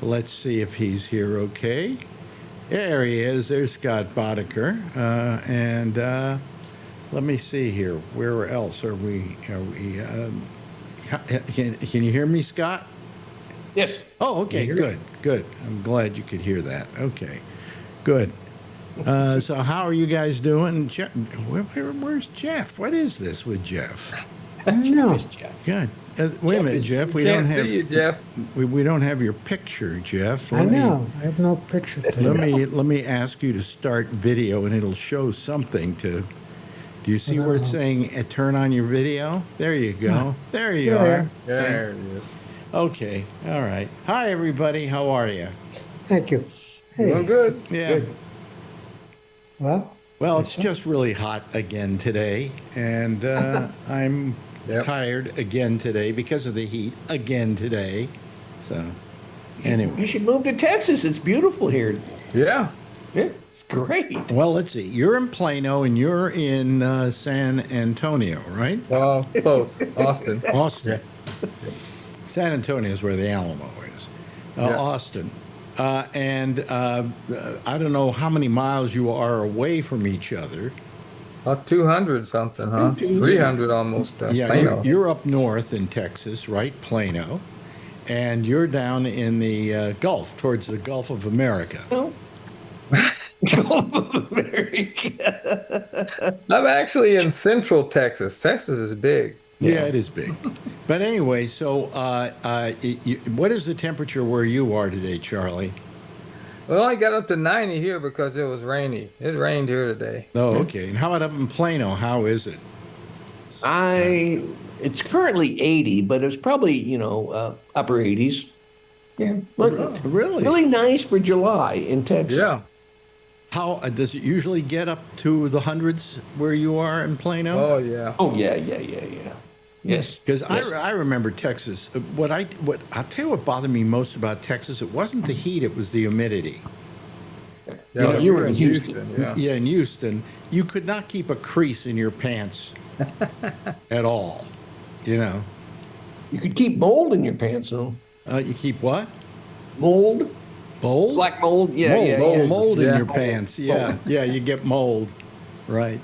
[SPEAKER 2] Let's see if he's here okay. There he is. There's Scott Bodeker. And let me see here. Where else are we? Can you hear me, Scott?
[SPEAKER 5] Yes.
[SPEAKER 2] Oh, okay. Good. I'm glad you could hear that. Okay. Good. So how are you guys doing? Where's Jeff? What is this with Jeff?
[SPEAKER 5] I don't know.
[SPEAKER 2] Good. Wait a minute, Jeff. We
[SPEAKER 4] Can't
[SPEAKER 2] don't have
[SPEAKER 4] see you, Jeff.
[SPEAKER 2] we don't have your picture, Jeff.
[SPEAKER 5] I know. I have no picture.
[SPEAKER 2] Let me ask you to start video, and it'll show something to. Do you see where it's saying turn on your video? There you go. There you are.
[SPEAKER 4] There it is.
[SPEAKER 2] Okay. All right. Hi, everybody. How are you?
[SPEAKER 5] Thank you. Hey.
[SPEAKER 4] Doing good.
[SPEAKER 2] Yeah.
[SPEAKER 5] Good. Well,
[SPEAKER 2] It's just really hot again today, and I'm tired again today because of the heat again today. So, anyway.
[SPEAKER 6] You should move to Texas. It's beautiful here.
[SPEAKER 4] Yeah.
[SPEAKER 6] It's great.
[SPEAKER 2] Well, let's see. You're in Plano, and you're in San Antonio, right?
[SPEAKER 4] Well, both. Austin.
[SPEAKER 2] Austin. San Antonio is where the Alamo is. Austin. And I don't know how many miles you are away from each other.
[SPEAKER 4] About 200 something, huh? 300 almost. Plano.
[SPEAKER 2] You're up north in Texas, right? Plano. And you're down in the Gulf, towards the Gulf of America.
[SPEAKER 6] No. Gulf of America.
[SPEAKER 4] I'm actually in central Texas. Texas is big.
[SPEAKER 2] Yeah, it is big. But anyway, so what is the temperature where you are today, Charlie?
[SPEAKER 4] Well, I got up to 90 here because it was rainy. It rained here today.
[SPEAKER 2] Oh, okay. And how about up in Plano? How is it?
[SPEAKER 6] It's currently 80, but it's probably, upper 80s. Yeah. But
[SPEAKER 2] Really?
[SPEAKER 6] really nice for July in Texas.
[SPEAKER 4] Yeah.
[SPEAKER 2] How does it usually get up to the hundreds where you are in Plano?
[SPEAKER 4] Oh, yeah.
[SPEAKER 6] Oh, yeah. Yes.
[SPEAKER 2] Because
[SPEAKER 6] Yes.
[SPEAKER 2] I remember Texas. I'll tell you what bothered me most about Texas. It wasn't the heat; it was the humidity.
[SPEAKER 4] Yeah,
[SPEAKER 6] you were in
[SPEAKER 4] Houston. Yeah.
[SPEAKER 2] Yeah, in Houston, you could not keep a crease in your pants at all. You know,
[SPEAKER 6] You could keep mold in your pants, though.
[SPEAKER 2] you keep what?
[SPEAKER 6] Mold?
[SPEAKER 2] Mold?
[SPEAKER 6] Black mold? Yeah,
[SPEAKER 2] mold,
[SPEAKER 6] yeah,
[SPEAKER 2] oh,
[SPEAKER 6] yeah.
[SPEAKER 2] mold in
[SPEAKER 4] Yeah.
[SPEAKER 2] your pants. Yeah, yeah, you get mold. Right.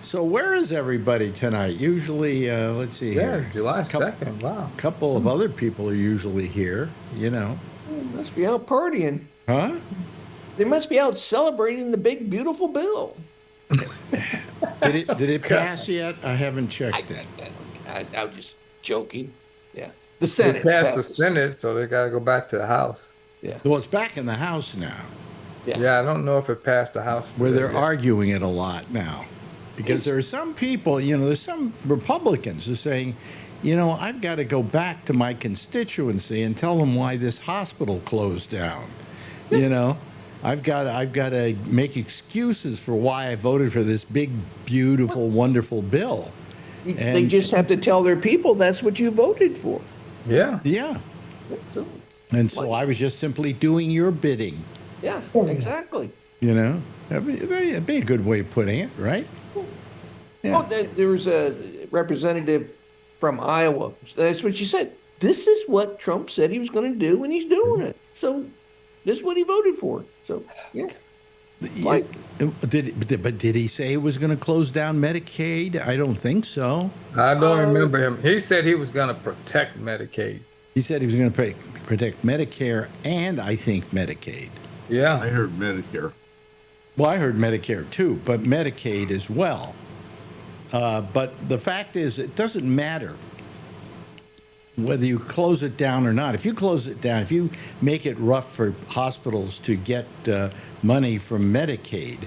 [SPEAKER 2] So where is everybody tonight? Usually, let's see
[SPEAKER 4] Yeah,
[SPEAKER 2] here.
[SPEAKER 4] July 2nd. Wow.
[SPEAKER 2] A couple of other people are usually here. You know,
[SPEAKER 6] Must be out partying.
[SPEAKER 2] huh?
[SPEAKER 6] They must be out celebrating the big, beautiful bill.
[SPEAKER 2] Did it pass yet? I haven't checked it.
[SPEAKER 6] I was just joking. Yeah. The
[SPEAKER 4] They
[SPEAKER 6] Senate.
[SPEAKER 4] passed the Senate, so they got to go back to the House.
[SPEAKER 6] Yeah.
[SPEAKER 2] Well, it's back in the House now,
[SPEAKER 6] Yeah.
[SPEAKER 4] Yeah, I don't know if it passed the House.
[SPEAKER 2] where
[SPEAKER 4] today
[SPEAKER 2] they're
[SPEAKER 4] yet.
[SPEAKER 2] arguing it a lot now, because there are some people. You know, there's some Republicans who are saying, you know, I've got to go back to my constituency and tell them why this hospital closed down. You know, I've got to make excuses for why I voted for this big, beautiful, wonderful bill.
[SPEAKER 6] They
[SPEAKER 2] And-
[SPEAKER 6] just have to tell their people that's what you voted for.
[SPEAKER 4] Yeah.
[SPEAKER 2] Yeah,
[SPEAKER 6] So,
[SPEAKER 2] and so I was just simply doing your bidding.
[SPEAKER 6] yeah, exactly.
[SPEAKER 2] You know, that'd be a good way of putting it, right? Yeah.
[SPEAKER 6] Oh, there was a representative from Iowa. That's what she said. This is what Trump said he was going to do, and he's doing it. So this is what he voted for. So, yeah. Like-
[SPEAKER 2] Did he say he was going to close down Medicaid? I don't think so.
[SPEAKER 4] I don't remember him. He said he was going to protect Medicaid.
[SPEAKER 2] He said he was going to protect Medicare and I think Medicaid.
[SPEAKER 4] Yeah.
[SPEAKER 7] I heard Medicare.
[SPEAKER 2] Well, I heard Medicare too, but Medicaid as well. But the fact is, it doesn't matter whether you close it down or not. If you close it down, if you make it rough for hospitals to get money from Medicaid,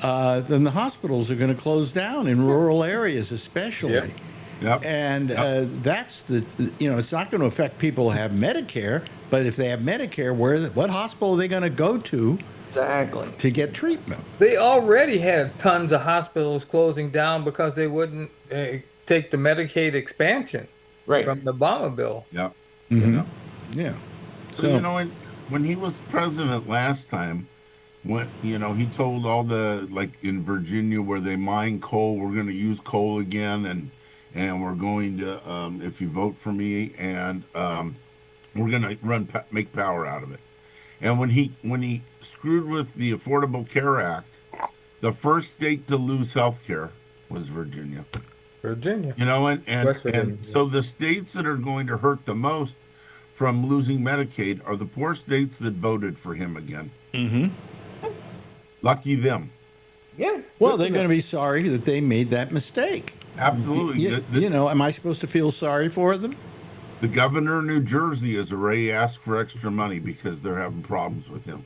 [SPEAKER 2] then the hospitals are going to close down in rural areas, especially.
[SPEAKER 4] Yep.
[SPEAKER 7] Yep.
[SPEAKER 2] And that's it's not going to affect people who have Medicare, but if they have Medicare, what hospital are they going to go to
[SPEAKER 6] Exactly.
[SPEAKER 2] get treatment?
[SPEAKER 4] They already had tons of hospitals closing down because they wouldn't take the Medicaid expansion
[SPEAKER 6] Right.
[SPEAKER 4] from the Obama bill.
[SPEAKER 7] Yep.
[SPEAKER 2] Mhm.
[SPEAKER 7] Yeah.
[SPEAKER 2] Yeah.
[SPEAKER 7] So, you know, when he was president last time, he told all like in Virginia where they mine coal, we're going to use coal again, and we're going to, if you vote for me, and we're going to make power out of it. And when he screwed with the Affordable Care Act, the first state to lose health care was Virginia.
[SPEAKER 4] Virginia.
[SPEAKER 7] You know,
[SPEAKER 4] West
[SPEAKER 7] and
[SPEAKER 4] Virginia.
[SPEAKER 7] so the states that are going to hurt the most from losing Medicaid are the poor states that voted for him again.
[SPEAKER 2] Mm-hmm.
[SPEAKER 7] Lucky them.
[SPEAKER 6] Yeah.
[SPEAKER 2] Well, they're going to be sorry that they made that mistake.
[SPEAKER 7] Absolutely.
[SPEAKER 2] Am I supposed to feel sorry for them?
[SPEAKER 7] The governor of New Jersey has already asked for extra money because they're having problems with him.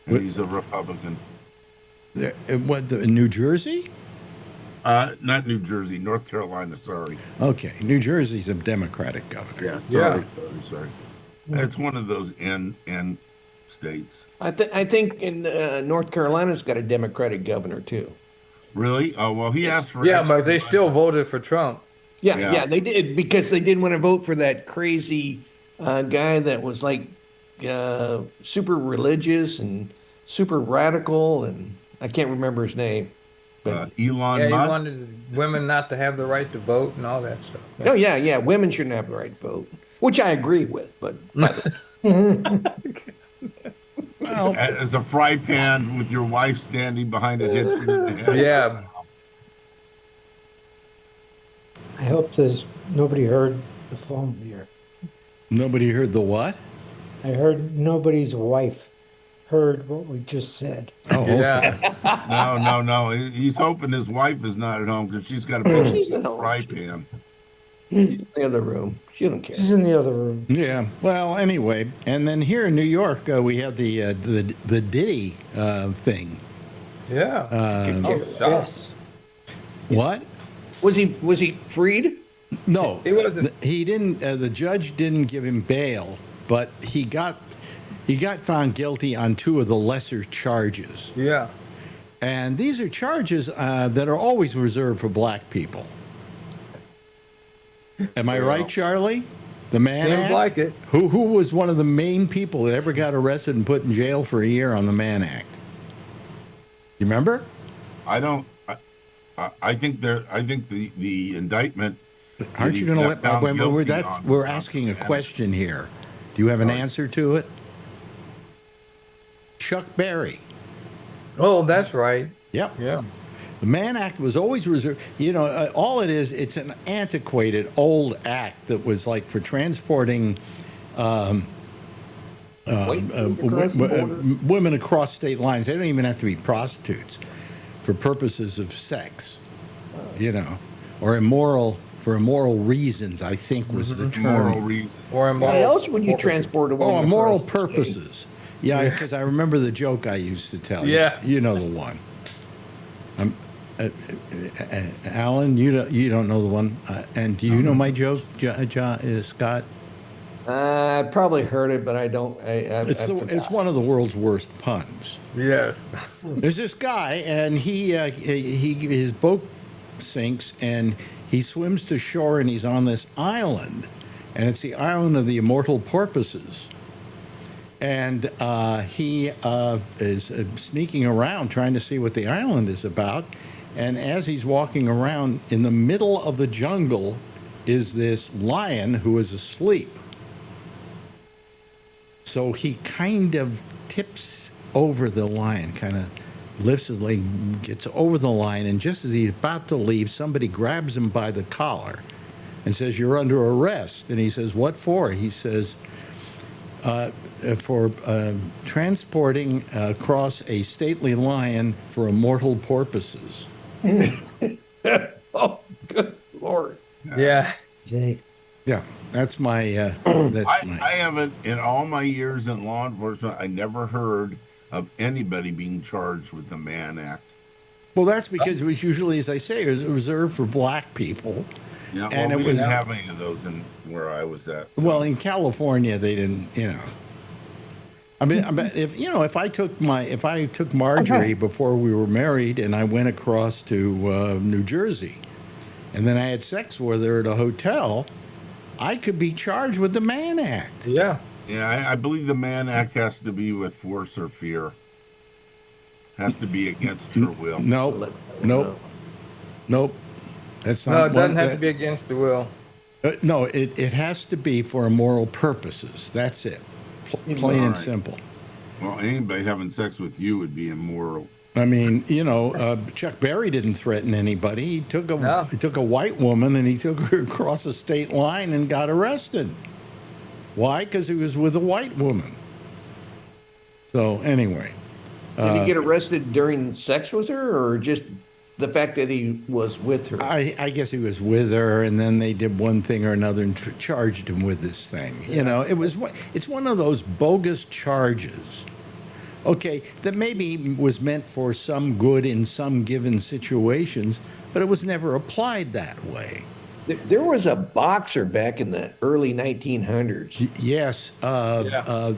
[SPEAKER 7] And
[SPEAKER 2] What-
[SPEAKER 7] he's a Republican.
[SPEAKER 2] New Jersey?
[SPEAKER 7] Not New Jersey, North Carolina, sorry.
[SPEAKER 2] Okay, New Jersey's a Democratic governor.
[SPEAKER 7] Yeah,
[SPEAKER 4] Yeah.
[SPEAKER 7] sorry. It's one of those N states.
[SPEAKER 6] I think in North Carolina's got a Democratic governor too.
[SPEAKER 7] Really? Oh, well, he asked for
[SPEAKER 4] Yeah,
[SPEAKER 7] extra
[SPEAKER 4] but they
[SPEAKER 7] money.
[SPEAKER 4] still voted for Trump.
[SPEAKER 6] Yeah,
[SPEAKER 7] Yeah.
[SPEAKER 6] yeah, they did because they didn't want to vote for that crazy guy that was like super religious and super radical, and I can't remember his name. But
[SPEAKER 7] Elon
[SPEAKER 4] Yeah, he
[SPEAKER 7] Musk.
[SPEAKER 4] wanted women not to have the right to vote and all that stuff.
[SPEAKER 6] oh yeah, women shouldn't have the right to vote, which I agree with. But
[SPEAKER 2] Well,
[SPEAKER 7] As a fry pan with your wife standing behind it, hit you in the head.
[SPEAKER 4] Yeah.
[SPEAKER 5] I hope there's nobody heard the phone here.
[SPEAKER 2] nobody heard the what?
[SPEAKER 5] I heard nobody's wife heard what we just said.
[SPEAKER 2] Oh, okay.
[SPEAKER 4] Yeah.
[SPEAKER 7] No. He's hoping his wife is not at home because she's got a big
[SPEAKER 6] She's at home.
[SPEAKER 7] fry pan.
[SPEAKER 6] the other room, she don't care.
[SPEAKER 5] She's in the other room.
[SPEAKER 2] Yeah. Well, anyway, and then here in New York, we have the Diddy thing.
[SPEAKER 4] Yeah.
[SPEAKER 5] Oh, yes.
[SPEAKER 2] What?
[SPEAKER 6] Was he freed?
[SPEAKER 2] No,
[SPEAKER 4] He wasn't-
[SPEAKER 2] He didn't. The judge didn't give him bail, but he got found guilty on 2 of the lesser charges.
[SPEAKER 4] Yeah.
[SPEAKER 2] And these are charges that are always reserved for black people. Am I right, Charlie? The Mann
[SPEAKER 4] Seems
[SPEAKER 2] Act?
[SPEAKER 4] like it.
[SPEAKER 2] Who was one of the main people that ever got arrested and put in jail for a year on the Mann Act? You remember?
[SPEAKER 7] I don't. I think the indictment.
[SPEAKER 2] Aren't you going to let?
[SPEAKER 7] found
[SPEAKER 2] We're
[SPEAKER 7] guilty on-
[SPEAKER 2] we're asking a question here. Do you have an answer to it? Chuck Berry.
[SPEAKER 4] Oh, that's right.
[SPEAKER 2] Yep.
[SPEAKER 4] Yeah.
[SPEAKER 2] The Mann Act was always reserved. You know, all it is, it's an antiquated old act that was like for transporting
[SPEAKER 6] White people across the border.
[SPEAKER 2] women across state lines. They don't even have to be prostitutes for purposes of sex, you know, or for immoral reasons, I think was the term.
[SPEAKER 7] Moral reason.
[SPEAKER 4] Or
[SPEAKER 6] Why
[SPEAKER 4] immoral.
[SPEAKER 6] else would you transport a woman?
[SPEAKER 2] Oh, immoral
[SPEAKER 6] across the state?
[SPEAKER 2] purposes. Yeah, because I remember the joke I used to tell you.
[SPEAKER 4] Yeah.
[SPEAKER 2] You know the one. Alan, you don't know the one. And do you know my joke, Scott?
[SPEAKER 6] I probably heard it, but I don't.
[SPEAKER 2] It's one of the world's worst puns.
[SPEAKER 4] Yes.
[SPEAKER 2] There's this guy, and his boat sinks, and he swims to shore, and he's on this island, and it's the island of the immortal porpoises. And he is sneaking around trying to see what the island is about. And as he's walking around, in the middle of the jungle is this lion who is asleep. So he kind of tips over the lion, kind of lifts his leg, gets over the lion, and just as he's about to leave, somebody grabs him by the collar and says, "You're under arrest." And he says, "What for?" He says, for transporting across a stately lion for immortal porpoises.
[SPEAKER 6] Oh, good Lord.
[SPEAKER 4] Yeah.
[SPEAKER 5] Jay.
[SPEAKER 2] Yeah, that's my.
[SPEAKER 7] I haven't, in all my years in law enforcement, I never heard of anybody being charged with the Mann Act.
[SPEAKER 2] Well, that's because it was usually, as I say, it was reserved for black people.
[SPEAKER 7] Yeah, well,
[SPEAKER 2] And
[SPEAKER 7] we
[SPEAKER 2] it was-
[SPEAKER 7] didn't have any of those in where I was at. so.
[SPEAKER 2] Well, in California, they didn't. You know. I mean, if I took Marjorie before we were married, and I went across to New Jersey, and then I had sex with her at a hotel, I could be charged with the Mann Act.
[SPEAKER 4] Yeah.
[SPEAKER 7] Yeah, I believe the Mann Act has to be with force or fear. Has to be against her will.
[SPEAKER 2] Nope. That's not.
[SPEAKER 4] No, it doesn't
[SPEAKER 2] one-
[SPEAKER 4] have to be against the will.
[SPEAKER 2] No, it has to be for immoral purposes. That's it. Plain and
[SPEAKER 7] Alright.
[SPEAKER 2] simple.
[SPEAKER 7] Well, anybody having sex with you would be immoral.
[SPEAKER 2] I mean, Chuck Berry didn't threaten anybody. He took a white woman and he took her across a state line and got arrested. Why? Because he was with a white woman. So anyway,
[SPEAKER 6] Did he get arrested during sex with her, or just the fact that he was with her?
[SPEAKER 2] I guess he was with her, and then they did one thing or another and charged him with this thing. You know, it's one of those bogus charges. Okay, that maybe was meant for some good in some given situations, but it was never applied that way.
[SPEAKER 6] There was a boxer back in the early 1900s.
[SPEAKER 2] Yes.
[SPEAKER 4] Yeah.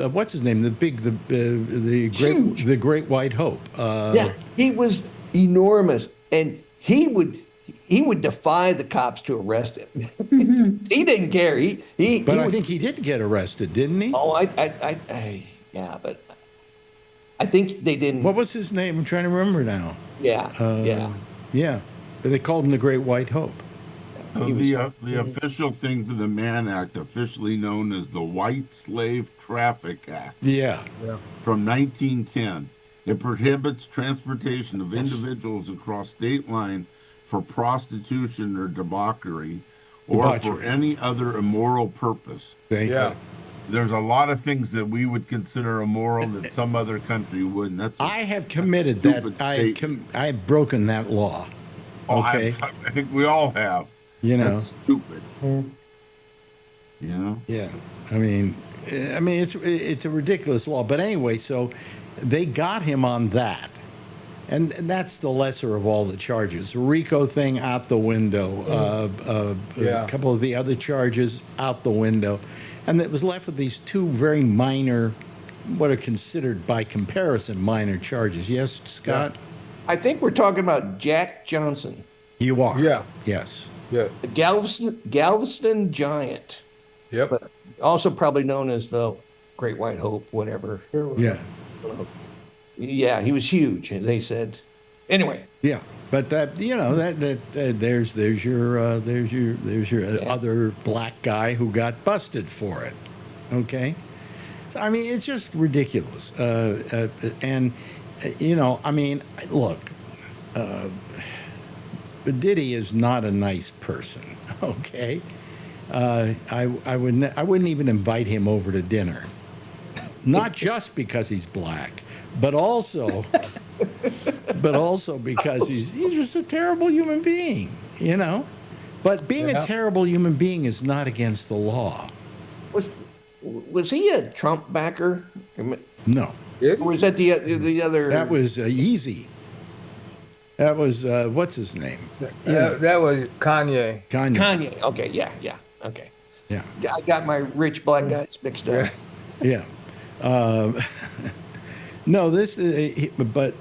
[SPEAKER 2] What's his name?
[SPEAKER 6] Huge.
[SPEAKER 2] The Great White Hope.
[SPEAKER 6] Yeah, he was enormous, and he would defy the cops to arrest him. He didn't care.
[SPEAKER 2] But I think he did get arrested, didn't he?
[SPEAKER 6] Oh, yeah, but I think they didn't.
[SPEAKER 2] What was his name? I'm trying to remember now.
[SPEAKER 6] Yeah, yeah.
[SPEAKER 2] Yeah, but they called him the Great White Hope.
[SPEAKER 7] The official thing for the Mann Act, officially known as the White Slave Traffic Act
[SPEAKER 2] Yeah.
[SPEAKER 7] from 1910. It prohibits transportation of individuals across state line for prostitution or debauchery or for
[SPEAKER 2] Debauchery.
[SPEAKER 7] any other immoral purpose.
[SPEAKER 2] Thank
[SPEAKER 4] Yeah.
[SPEAKER 2] you.
[SPEAKER 7] There's a lot of things that we would consider immoral that some other country wouldn't. That's a
[SPEAKER 2] I have committed that.
[SPEAKER 7] stupid
[SPEAKER 2] I have broken that law.
[SPEAKER 7] Oh,
[SPEAKER 2] Okay.
[SPEAKER 7] I think we all have.
[SPEAKER 2] You know.
[SPEAKER 7] That's stupid. You know?
[SPEAKER 2] Yeah. I mean, it's a ridiculous law. But anyway, so they got him on that. And that's the lesser of all the charges. The RICO thing out the window.
[SPEAKER 4] Yeah.
[SPEAKER 2] A couple of the other charges out the window. And it was left with these two very minor, what are considered by comparison minor charges. Yes, Scott?
[SPEAKER 6] I think we're talking about Jack Johnson.
[SPEAKER 2] You are.
[SPEAKER 4] Yeah.
[SPEAKER 2] Yes.
[SPEAKER 4] Yes.
[SPEAKER 6] The Galveston Giant,
[SPEAKER 4] Yep.
[SPEAKER 6] but also probably known as the Great White Hope, whatever.
[SPEAKER 2] Yeah.
[SPEAKER 6] Yeah, he was huge. They said. Anyway,
[SPEAKER 2] Yeah, but that there's your other black guy who got busted for it. Okay, so I mean it's just ridiculous. And I mean, look, Diddy is not a nice person. Okay, I wouldn't even invite him over to dinner. Not just because he's black, but also because he's just a terrible human being, But being a terrible human being is not against the law.
[SPEAKER 6] was he a Trump backer?
[SPEAKER 2] No,
[SPEAKER 6] Or was that the other?
[SPEAKER 2] that was Yeezy. That was what's his name?
[SPEAKER 4] That was Kanye.
[SPEAKER 6] Kanye. Okay, yeah, okay.
[SPEAKER 2] Yeah,
[SPEAKER 6] Yeah, I got my rich black guys mixed up.
[SPEAKER 2] yeah. No, this, but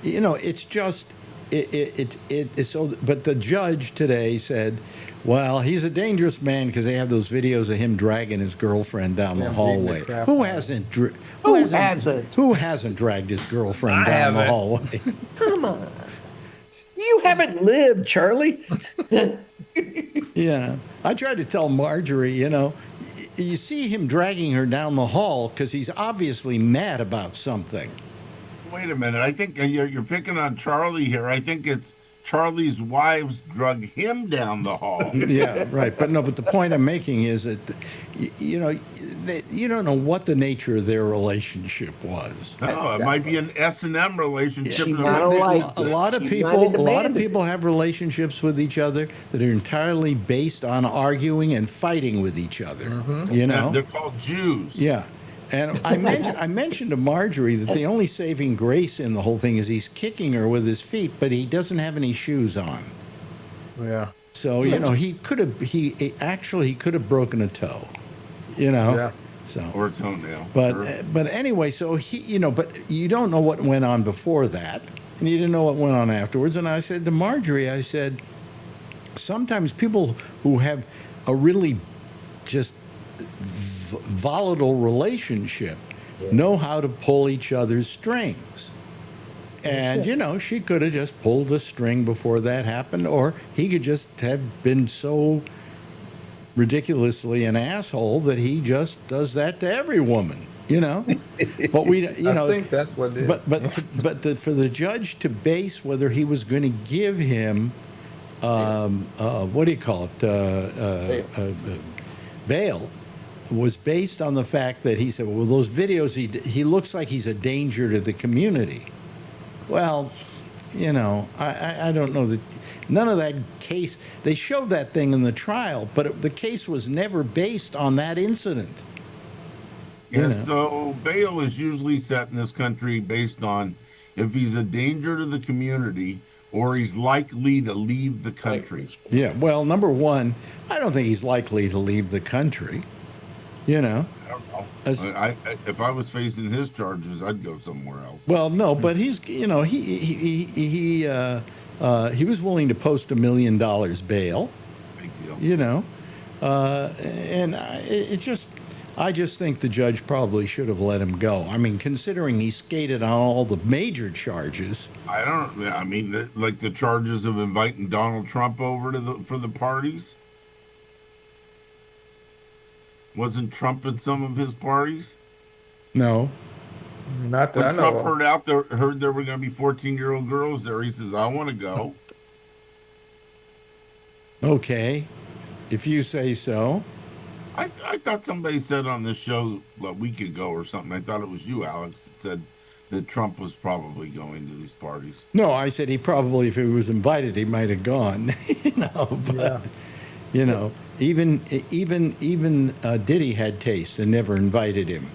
[SPEAKER 2] it's just it's so. But the judge today said, "Well, he's a dangerous man because they have those videos of him dragging his girlfriend down the
[SPEAKER 4] Yeah,
[SPEAKER 2] hallway.
[SPEAKER 4] beating the crap
[SPEAKER 2] Who
[SPEAKER 4] out of
[SPEAKER 2] hasn't?
[SPEAKER 6] Who hasn't
[SPEAKER 2] dragged his girlfriend
[SPEAKER 4] I
[SPEAKER 2] down the
[SPEAKER 4] haven't.
[SPEAKER 2] hallway?
[SPEAKER 6] Come on. You haven't lived, Charlie.
[SPEAKER 2] Yeah, I tried to tell Marjorie, you see him dragging her down the hall because he's obviously mad about something.
[SPEAKER 7] Wait a minute. I think you're picking on Charlie here. I think it's Charlie's wives drug him down the hall.
[SPEAKER 2] Yeah, right. But the point I'm making is that, you don't know what the nature of their relationship was.
[SPEAKER 7] No, it might be an S&M relationship.
[SPEAKER 6] She
[SPEAKER 7] and
[SPEAKER 6] might have
[SPEAKER 7] they-
[SPEAKER 6] liked
[SPEAKER 2] A lot of
[SPEAKER 6] She might have demanded
[SPEAKER 2] people have relationships with each other that are entirely based on arguing and fighting with each other.
[SPEAKER 7] They're called Jews.
[SPEAKER 2] Yeah. And I mentioned to Marjorie that the only saving grace in the whole thing is he's kicking her with his feet, but he doesn't have any shoes on.
[SPEAKER 4] Yeah.
[SPEAKER 2] So, he could have broken a toe,
[SPEAKER 4] Yeah.
[SPEAKER 2] So,
[SPEAKER 7] Or a toenail.
[SPEAKER 2] but
[SPEAKER 7] Sure.
[SPEAKER 2] but anyway, so but you don't know what went on before that, and you didn't know what went on afterwards. And I said to Marjorie, I said, sometimes people who have a really just volatile relationship know how to pull each other's strings. And, she could have just pulled a string before that happened, or he could just have been so ridiculously an asshole that he just does that to every woman, But we,
[SPEAKER 4] I think that's what it is.
[SPEAKER 2] for the judge to base whether he was going to give him, what do you call it, bail, was based on the fact that he said, well, those videos, he looks like he's a danger to the community. Well, I don't know that none of that case, they showed that thing in the trial, but the case was never based on that incident.
[SPEAKER 7] Yeah, so bail is usually set in this country based on if he's a danger to the community or he's likely to leave the country.
[SPEAKER 2] Yeah, well, number one, I don't think he's likely to leave the country.
[SPEAKER 7] I don't know. If I was facing his charges, I'd go somewhere else.
[SPEAKER 2] Well, no, but he's, he was willing to post $1 million bail,
[SPEAKER 7] Big deal.
[SPEAKER 2] and I just think the judge probably should have let him go. I mean, considering he skated on all the major charges.
[SPEAKER 7] I mean, like the charges of inviting Donald Trump over for the parties. Wasn't Trump at some of his parties?
[SPEAKER 2] No.
[SPEAKER 4] Not that I
[SPEAKER 7] When
[SPEAKER 4] know
[SPEAKER 7] Trump
[SPEAKER 4] of.
[SPEAKER 7] heard there were going to be 14-year-old girls there, he says, "I want to go."
[SPEAKER 2] Okay, if you say so.
[SPEAKER 7] I thought somebody said on this show a week ago or something. I thought it was you, Alex, that said that Trump was probably going to these parties.
[SPEAKER 2] No, I said he probably, if he was invited, he might have gone. But even Diddy had taste and never invited him.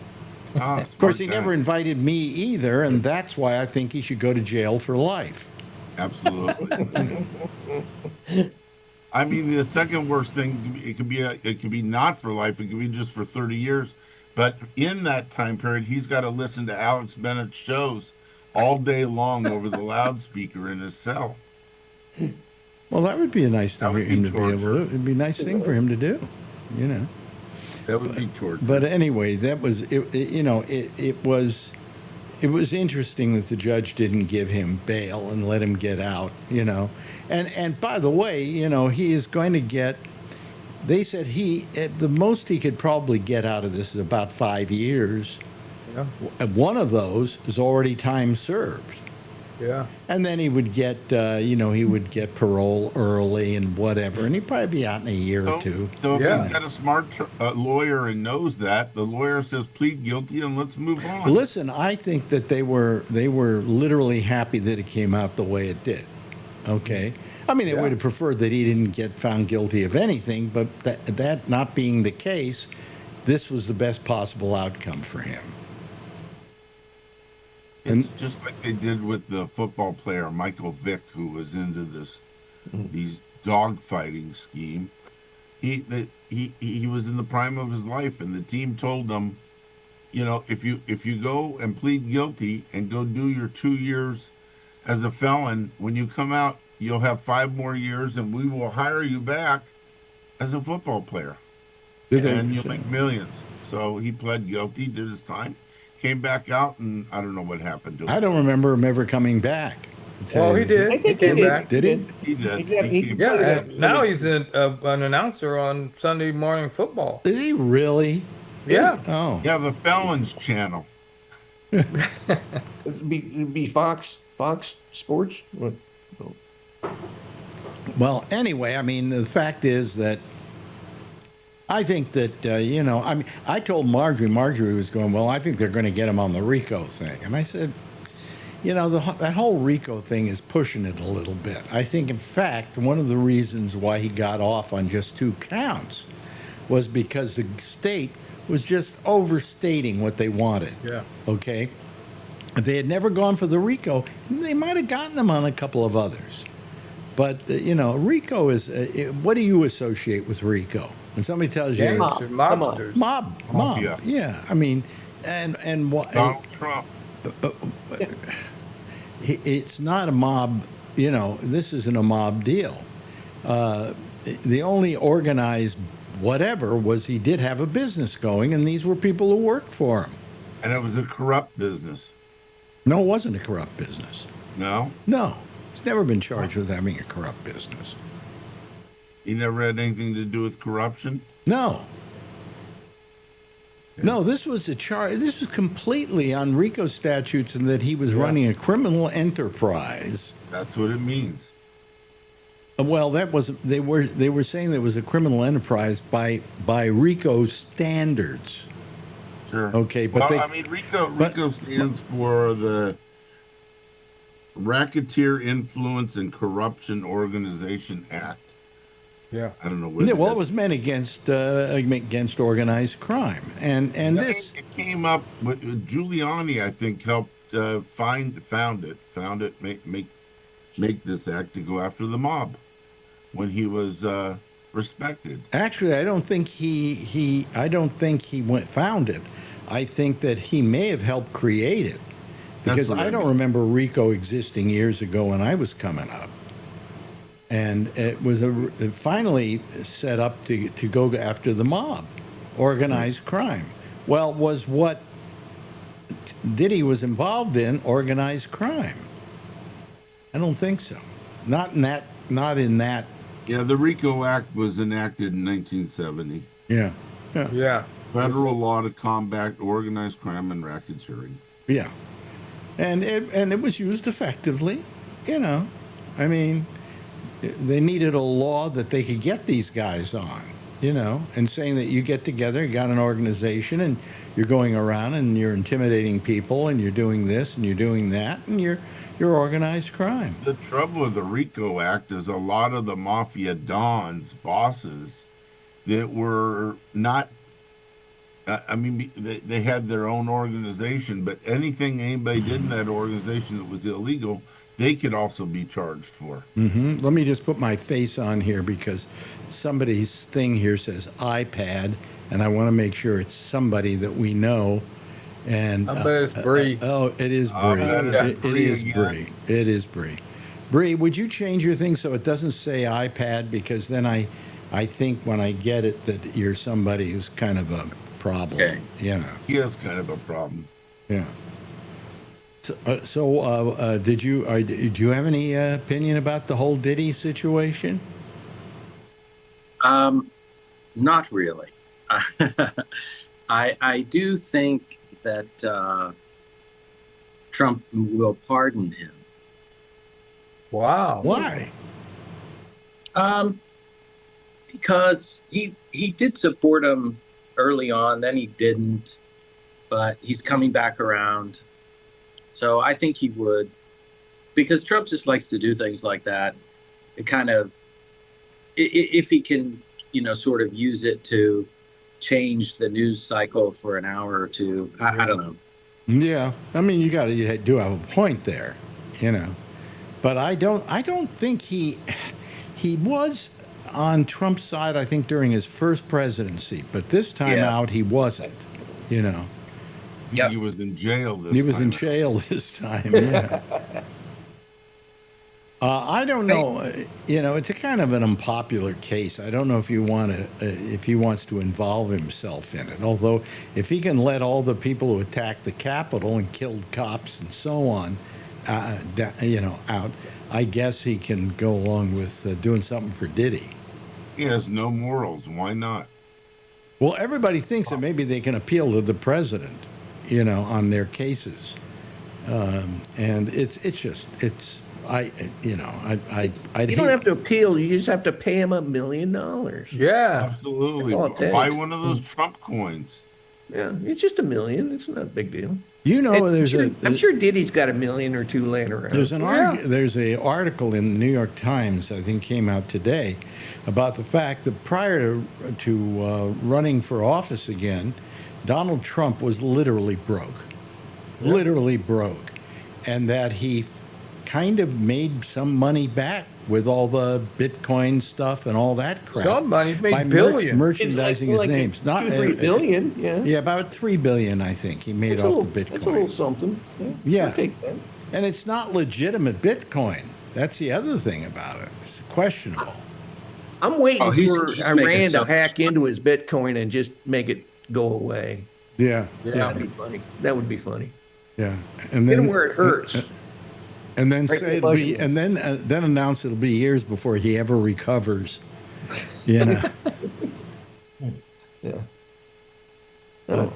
[SPEAKER 2] Of course, he never invited me either, and that's why I think he should go to jail for life.
[SPEAKER 7] Absolutely. I mean, the second worst thing, it could be not for life. It could be just for 30 years. But in that time period, he's got to listen to Alex Bennett's shows all day long over the loudspeaker in his cell.
[SPEAKER 2] Well, that would be a nice thing
[SPEAKER 7] That
[SPEAKER 2] for
[SPEAKER 7] would
[SPEAKER 2] him
[SPEAKER 7] be
[SPEAKER 2] to be able to.
[SPEAKER 7] torture.
[SPEAKER 2] It'd be a nice thing for him to do, you know.
[SPEAKER 7] That would be torture.
[SPEAKER 2] But anyway, that was it was interesting that the judge didn't give him bail and let him get out, you know. And by the way, you know, he is going to get. They said the most he could probably get out of this is about 5 years.
[SPEAKER 4] Yeah.
[SPEAKER 2] One of those is already time served.
[SPEAKER 4] Yeah.
[SPEAKER 2] And then he would get, he would get parole early and whatever, and he'd probably be out in a year or two.
[SPEAKER 7] So if
[SPEAKER 4] Yeah.
[SPEAKER 7] he's got a smart lawyer and knows that, the lawyer says plead guilty and let's move on.
[SPEAKER 2] Listen, I think that they were literally happy that it came out the way it did. Okay, I mean, they would have preferred that he didn't get found guilty of anything, but that not being the case, this was the best possible outcome for him.
[SPEAKER 7] It's just like they did with the football player Michael Vick, who was into these dog fighting scheme. He was in the prime of his life, and the team told him, you know, if you go and plead guilty and go do your 2 years as a felon, when you come out, you'll have 5 more years, and we will hire you back as a football player, and you'll make millions. So he pled guilty, did his time. Came back out, and I don't know what happened to him.
[SPEAKER 2] I don't remember him ever coming back. to tell
[SPEAKER 4] Oh, he
[SPEAKER 2] you the
[SPEAKER 4] did.
[SPEAKER 6] I
[SPEAKER 4] He
[SPEAKER 6] think
[SPEAKER 4] came
[SPEAKER 6] he
[SPEAKER 4] back.
[SPEAKER 2] Did he?
[SPEAKER 7] He did.
[SPEAKER 6] He
[SPEAKER 7] came
[SPEAKER 4] Yeah,
[SPEAKER 7] back.
[SPEAKER 4] and now he's an announcer on Sunday morning football.
[SPEAKER 2] Is he really?
[SPEAKER 4] Yeah.
[SPEAKER 2] Oh.
[SPEAKER 7] Yeah, the Felons channel.
[SPEAKER 6] It'd be Fox Sports. What?
[SPEAKER 2] Well, anyway, I mean, the fact is that I think that, I mean, I told Marjorie was going, well, I think they're going to get him on the RICO thing. And I said, that whole RICO thing is pushing it a little bit. I think, in fact, one of the reasons why he got off on just 2 counts was because the state was just overstating what they wanted.
[SPEAKER 4] Yeah.
[SPEAKER 2] Okay? If they had never gone for the RICO, they might have gotten him on a couple of others. But, RICO is, what do you associate with RICO? When somebody tells you,
[SPEAKER 4] Gangsters, mobsters.
[SPEAKER 2] mob, yeah. I mean, and what?
[SPEAKER 7] Donald Trump.
[SPEAKER 2] It's not a mob, this isn't a mob deal. The only organized whatever was he did have a business going, and these were people who worked for him.
[SPEAKER 7] And it was a corrupt business.
[SPEAKER 2] No, it wasn't a corrupt business.
[SPEAKER 7] No?
[SPEAKER 2] No, he's never been charged with having a corrupt business.
[SPEAKER 7] He never had anything to do with corruption?
[SPEAKER 2] No. No, this was a charge. This was completely on RICO statutes, and that he was running a criminal enterprise.
[SPEAKER 7] That's what it means.
[SPEAKER 2] Well, that was they were saying that it was a criminal enterprise by RICO standards.
[SPEAKER 7] Sure.
[SPEAKER 2] Okay, but
[SPEAKER 7] RICO stands for the Racketeer Influence and Corruption Organization Act.
[SPEAKER 4] Yeah.
[SPEAKER 7] I don't know what.
[SPEAKER 2] Yeah, well, it was meant against organized crime, and this
[SPEAKER 7] it came up with Giuliani. I think helped found it, make this act to go after the mob when he was respected.
[SPEAKER 2] actually, I don't think he found it. I think that he may have helped create it, because
[SPEAKER 7] what I
[SPEAKER 2] I don't
[SPEAKER 7] mean.
[SPEAKER 2] remember RICO existing years ago when I was coming up. And it was finally set up to go after the mob, organized crime. Well, was what Diddy was involved in organized crime? I don't think so. Not in that.
[SPEAKER 7] Yeah, the RICO Act was enacted in 1970.
[SPEAKER 2] Yeah.
[SPEAKER 4] Yeah.
[SPEAKER 7] Federal law to combat organized crime and racketeering.
[SPEAKER 2] Yeah. And it was used effectively. I mean, they needed a law that they could get these guys on, and saying that you get together, you got an organization, and you're going around and you're intimidating people, and you're doing this and you're doing that, and you're organized crime.
[SPEAKER 7] The trouble with the RICO Act is a lot of the mafia dons, bosses, that were not. They had their own organization, but anything anybody did in that organization that was illegal, they could also be charged for.
[SPEAKER 2] Mm-hmm. Let me just put my face on here, because somebody's thing here says iPad, and I want to make sure it's somebody that we know. And
[SPEAKER 4] I bet it's Bree.
[SPEAKER 2] Oh, it is Bree.
[SPEAKER 7] bet it's
[SPEAKER 2] It is
[SPEAKER 7] Bree
[SPEAKER 2] Bree.
[SPEAKER 7] again.
[SPEAKER 2] It is Bree. Bree, would you change your thing so it doesn't say iPad? Because then I think when I get it that you're somebody who's kind of a problem.
[SPEAKER 8] Okay.
[SPEAKER 2] You know.
[SPEAKER 7] He has kind of a problem.
[SPEAKER 2] Yeah. So, do you have any opinion about the whole Diddy situation?
[SPEAKER 8] Not really. I do think that Trump will pardon him.
[SPEAKER 4] Wow.
[SPEAKER 2] Why?
[SPEAKER 8] Because he did support him early on, then he didn't, but he's coming back around. So I think he would, because Trump just likes to do things like that. It kind of, if he can, sort of use it to change the news cycle for an hour or two. I don't know.
[SPEAKER 2] Yeah, I mean, you do have a point there, but I don't think he was on Trump's side. I think during his first presidency, but this time out he wasn't.
[SPEAKER 8] Yep.
[SPEAKER 7] He was in jail this time.
[SPEAKER 2] He was in jail this time. Yeah. I don't know. It's a kind of an unpopular case. I don't know if if he wants to involve himself in it. Although, if he can let all the people who attacked the Capitol and killed cops and so on, out, I guess he can go along with doing something for Diddy.
[SPEAKER 7] He has no morals. Why not?
[SPEAKER 2] Well, everybody thinks that maybe they can appeal to the president, on their cases, and I
[SPEAKER 6] You don't have to appeal. You just have to pay him $1 million.
[SPEAKER 4] Yeah.
[SPEAKER 7] Absolutely.
[SPEAKER 6] That's all it takes.
[SPEAKER 7] Buy one of those Trump coins.
[SPEAKER 6] Yeah, it's just $1 million. It's not a big deal. I'm sure Diddy's got $1 million or two laying around.
[SPEAKER 2] There's an article in the New York Times, I think came out today, about the fact that prior to running for office again, Donald Trump was literally broke, and that he kind of made some money back with all the Bitcoin stuff and all that crap.
[SPEAKER 4] Some money, made
[SPEAKER 2] by
[SPEAKER 4] billions.
[SPEAKER 2] merchandising his names.
[SPEAKER 6] Not 3 billion. Yeah.
[SPEAKER 2] Yeah, about $3 billion, I think he made off the Bitcoin.
[SPEAKER 6] That's a little something.
[SPEAKER 2] Yeah.
[SPEAKER 6] I'll take that.
[SPEAKER 2] And it's not legitimate Bitcoin. That's the other thing about it. It's questionable.
[SPEAKER 6] I'm waiting
[SPEAKER 8] he's
[SPEAKER 6] for
[SPEAKER 8] making
[SPEAKER 6] Iran to
[SPEAKER 8] so
[SPEAKER 6] hack
[SPEAKER 8] much
[SPEAKER 6] into his Bitcoin and just make it go away.
[SPEAKER 2] Yeah.
[SPEAKER 6] That'd be funny. That would be funny.
[SPEAKER 2] Yeah. And
[SPEAKER 6] Get
[SPEAKER 2] then
[SPEAKER 6] him where it hurts.
[SPEAKER 2] And then
[SPEAKER 6] Right
[SPEAKER 2] say
[SPEAKER 6] in the
[SPEAKER 2] it'll be,
[SPEAKER 6] budget.
[SPEAKER 2] and then announce it'll be years before he ever recovers. Yeah.
[SPEAKER 6] Oh.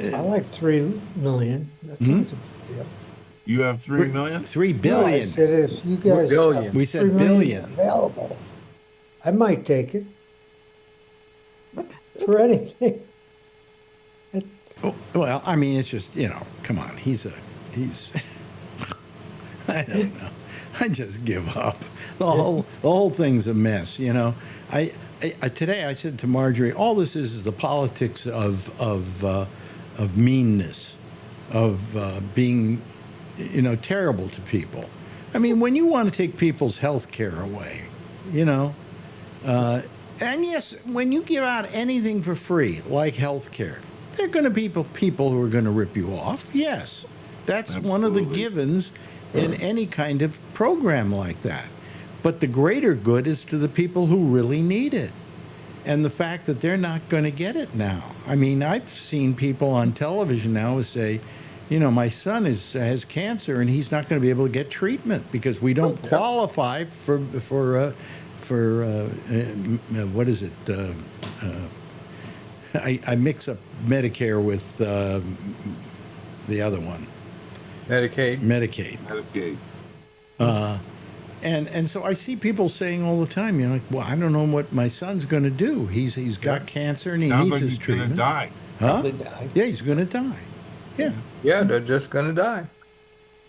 [SPEAKER 5] I like 3 million. That sounds a big deal.
[SPEAKER 7] You have 3 million?
[SPEAKER 2] 3
[SPEAKER 5] No, I
[SPEAKER 2] billion.
[SPEAKER 5] said if you guys
[SPEAKER 4] billion.
[SPEAKER 5] have
[SPEAKER 2] We said
[SPEAKER 5] 3 million
[SPEAKER 2] billion.
[SPEAKER 5] available, I might take it for anything.
[SPEAKER 2] Oh, well, I mean, it's just, come on. He's I don't know. I just give up. The whole thing's a mess. Today I said to Marjorie, all this is the politics of meanness, of being, terrible to people. I mean, when you want to take people's health care away, and yes, when you give out anything for free, like health care, there are going to be people who are going to rip you off. Yes, that's one of the givens in any kind of program like that. But the greater good is to the people who really need it. And the fact that they're not going to get it now. I mean, I've seen people on television now who say, my son has cancer and he's not going to be able to get treatment because we don't qualify for what is it? I mix up Medicare with the other one. Medicaid.
[SPEAKER 7] Okay.
[SPEAKER 2] And so I see people saying all the time, well, I don't know what my son's going to do. He's got cancer and he
[SPEAKER 7] Sounds
[SPEAKER 2] needs
[SPEAKER 7] like
[SPEAKER 2] his
[SPEAKER 7] he's going to
[SPEAKER 2] treatment.
[SPEAKER 7] die.
[SPEAKER 2] Huh?
[SPEAKER 6] Probably die.
[SPEAKER 2] Yeah, he's going to die. Yeah.
[SPEAKER 4] Yeah, they're just going to die.